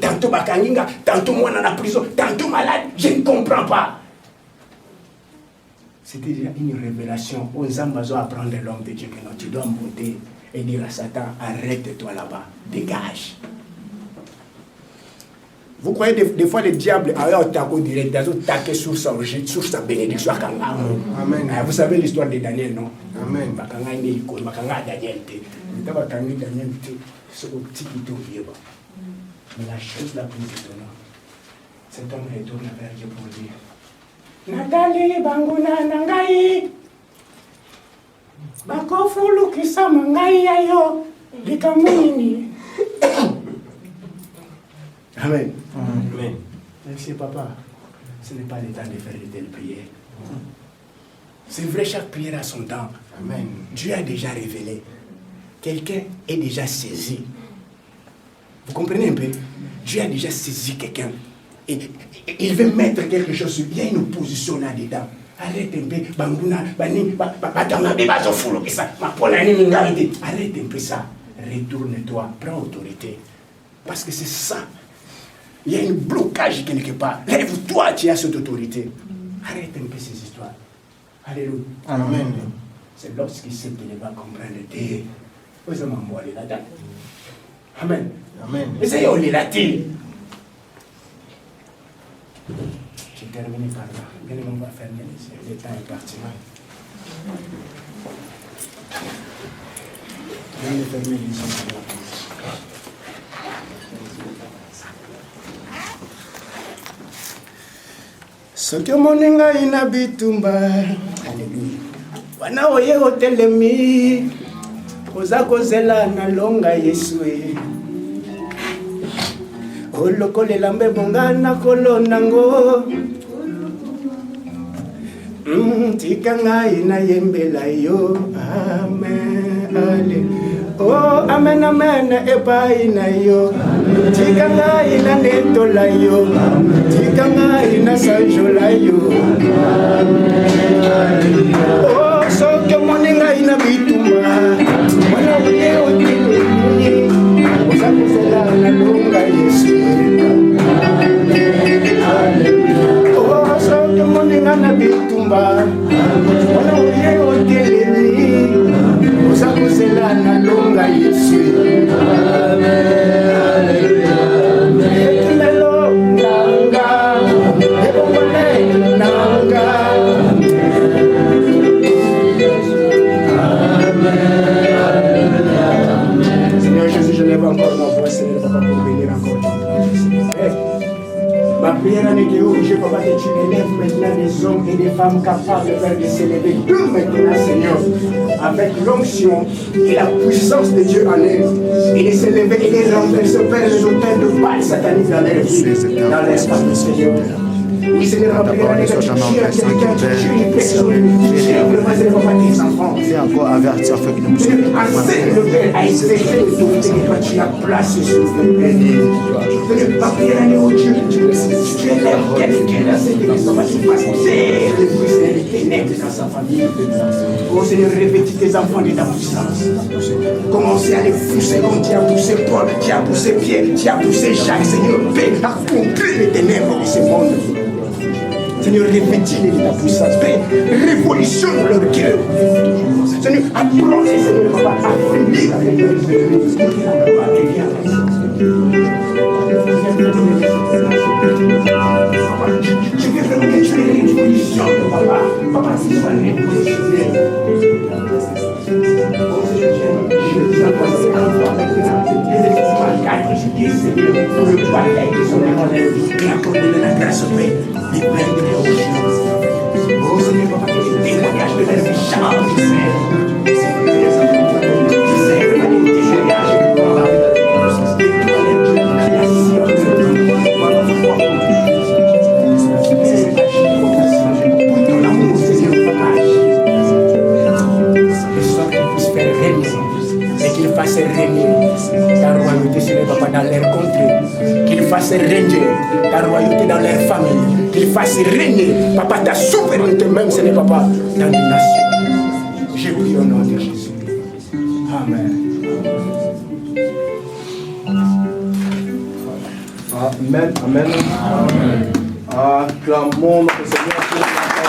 Tantôt Bakanginga, tantôt moi dans la prison, tantôt malade, je ne comprends pas. C'était déjà une révélation. Aux hommes besoin apprendre l'homme de Dieu que non, tu dois monter et dire à Satan, arrête-toi là-bas, dégage. Vous croyez des fois le diable a attaqué sur sa bénédiction. Amen. Vous savez l'histoire de Daniel, non? Amen. Daniel, mais la chose la plus étonnante, cet homme retourne vers Dieu pour dire Nathalie Banguna Nangai Bakofulu Kisama Ngai Ayo Likamuni. Amen. Amen. Merci papa. Ce n'est pas le temps de faire de telles prières. C'est vrai, chaque prière a son temps. Amen. Dieu a déjà révélé. Quelqu'un est déjà saisi. Vous comprenez un peu? Dieu a déjà saisi quelqu'un. Et il veut mettre quelque chose. Il y a une opposition là-dedans. Arrête un peu. Arrête un peu ça. Retourne-toi. Prends autorité. Parce que c'est ça Il y a un blocage quelque part. Lève-toi, tu as cette autorité. Arrête un peu ces histoires. Alléluia. Amen. C'est lorsqu'il sait qu'il va comprendre Dieu. Vous avez m'envoyé là-dedans. Amen. Amen. Essayez de l'élater. J'ai terminé par là. Bien, on va fermer les yeux. Le temps est parti. Viens fermer les yeux. Soki moninga ina bitumba. Alléluia. Wana oye otelemi. Oza kozela na longa Yesu. Olokolela mbebonga na kolonango. Tika ngai na yembela yo. Amen. Alléluia. Oh, amen, amen, epai na yo. Tika ngai na netola yo. Tika ngai na sanjola yo. Oh, soki moninga ina bitumba. Wana uye otili. Oza kozela na longa Yesu. Oh, soki moninga na bitumba. Wana uye otili. Oza kozela na longa Yesu. Etimelo nanga, ebongole nanga. Seigneur Jésus, je lève encore ma voix, Seigneur, Papa, pour bénir encore ton nom. Ma prière en est obligée, Papa, que tu élèves maintenant des hommes et des femmes capables de s'élever. Tout maintenant, Seigneur, avec l'onction et la puissance de Dieu en eux, et de s'élever et de renverser, Père, les auteurs de Baal satanique dans leur vie, dans l'espace du Seigneur. Oui, Seigneur, ma prière en est que tu tues quelqu'un, tu tues une personne, tu tues vraiment, Seigneur, Papa, tes enfants. C'est encore avertir afin que nous Seigneur, enseigne le Père à exercer l'autorité que toi tu as placée sur le Père. Seigneur, ma prière en est au Dieu, tu élèves quelqu'un dans cette église, Papa, tu fasses taire le bruit et les ténèbres dans sa famille. Oh Seigneur, revêtis tes enfants de ta puissance. Commencez à les pousser comme tu as poussé Paul, tu as poussé Pierre, tu as poussé Jacques, Seigneur, Père, à conquérir les ténèbres de ce monde. Seigneur, revêtis-les de ta puissance, Père, révolutionne leur cœur. Seigneur, apprends-les, Seigneur, Papa, à finir avec leur tu veux vraiment que tu les révolutionnes, Papa. Papa, tu sois révolutionné. Oh Seigneur, je vous appelle Seigneur, pour le palais qui sont dans leur vie, et accorder la grâce au Père, et plein de révolutions. Oh Seigneur, Papa, que les témoignages de leur vie changent, Seigneur. C'est vraiment des témoignages de Papa. Pour ton amour, Seigneur, Papa. De sorte qu'ils puissent faire régner, et qu'ils fassent régner ta royauté, Seigneur, Papa, dans leur contrée. Qu'ils fassent régner ta royauté dans leur famille. Qu'ils fassent régner, Papa, ta souveraineté même, Seigneur, Papa, dans les nations. Je prie au nom de Jésus. Amen. Amen. Amen. Amen. Acclamons notre Seigneur pour la parole.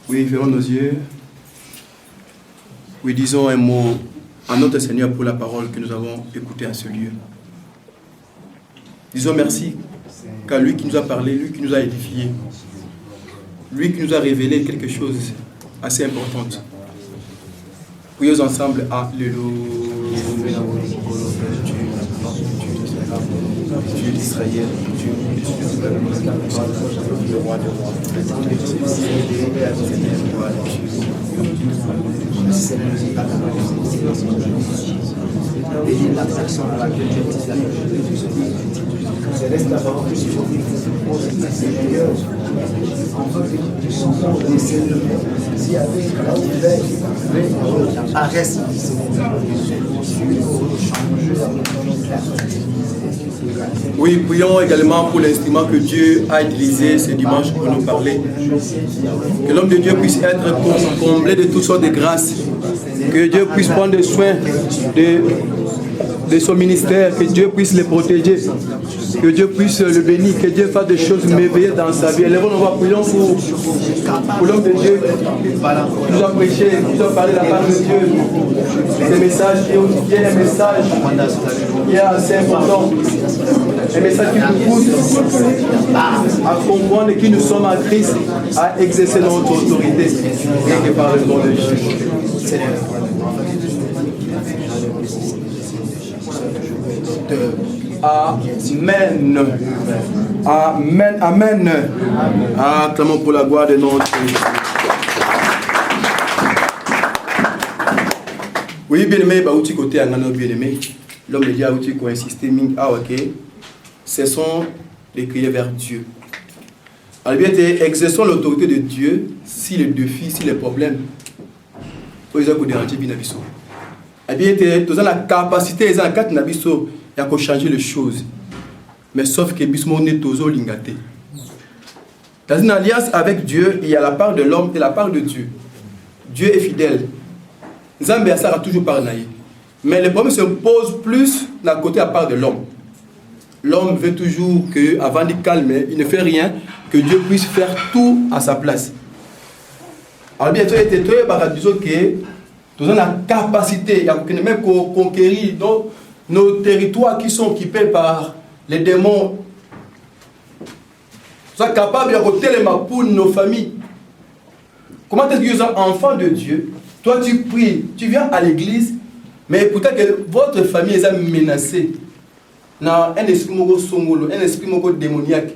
Oui, fermons nos yeux. Oui, disons un mot à notre Seigneur pour la parole que nous avons écoutée à ce lieu. Disons merci, car lui qui nous a parlé, lui qui nous a édifié, lui qui nous a révélé quelque chose assez important. Prions ensemble, Alléluia. Dieu d'Israël, Dieu le roi des rois. Bénis l'action à laquelle tu utilises la Oui, prions également pour l'instrument que Dieu a utilisé ce dimanche pour nous parler. Que l'homme de Dieu puisse être comblé de toutes sortes de grâces. Que Dieu puisse prendre soin de son ministère, que Dieu puisse le protéger, que Dieu puisse le bénir, que Dieu fasse des choses merveilleuses dans sa vie. Élevons nos voix, prions pour l'homme de Dieu qui nous a prêché, qui nous a parlé de la part de Dieu. Ce message qui est un message qui est assez important, un message qui nous pousse à comprendre qui nous sommes en Christ, à exercer notre autorité, et que par le nom de Jésus. Amen. Amen. Amen. Acclamons pour la gloire de notre Dieu. Oui, bien-aimé, bah, côté à bien-aimé. L'homme de Dieu a insisté, ce sont les crier vers Dieu. Alors bien, exerçons l'autorité de Dieu si les défis, si les problèmes. Pour les gens qui bien eh bien, tu as la capacité, tu as la capacité de changer les choses. Mais sauf que bismo n'est toujours lingaté. Dans une alliance avec Dieu, il y a la part de l'homme et la part de Dieu. Dieu est fidèle. Zambé a toujours parlé. Mais le problème se pose plus d'un côté à part de l'homme. L'homme veut toujours que, avant de calmer, il ne fait rien, que Dieu puisse faire tout à sa place. Alors bien, tu es que tu as la capacité de même conquérir nos territoires qui sont occupés par les démons. Tu es capable de retirer pour nos familles. Comment est-ce que vous êtes enfant de Dieu? Toi, tu pries, tu viens à l'église, mais pourtant que votre famille est menacée. Dans un esprit songolo, un esprit démoniaque.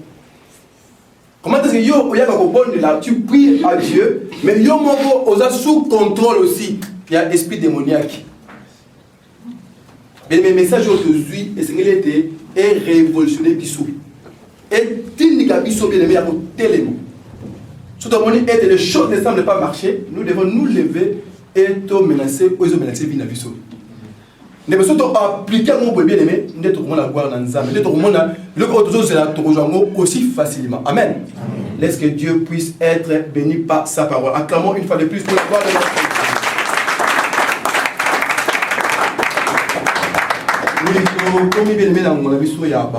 Comment est-ce que tu pries à Dieu, mais tu es sous contrôle aussi. Il y a un esprit démoniaque. Mais mes messages aujourd'hui, est révolutionné Bissou. Et Tindika Bissou, bien aimé, à côté tout le monde est les choses ne semblent pas marcher. Nous devons nous lever et te menacer, ou menacer Vina Bissou. Nous devons appliquer mon bien aimé, nous devons la gloire dans Nzambe, nous devons le autre c'est la aussi facilement. Amen. Laisse que Dieu puisse être béni par sa parole. Acclamons une fois de plus pour la gloire de notre Dieu. Oui, comme il vient de mettre dans mon avis, il y a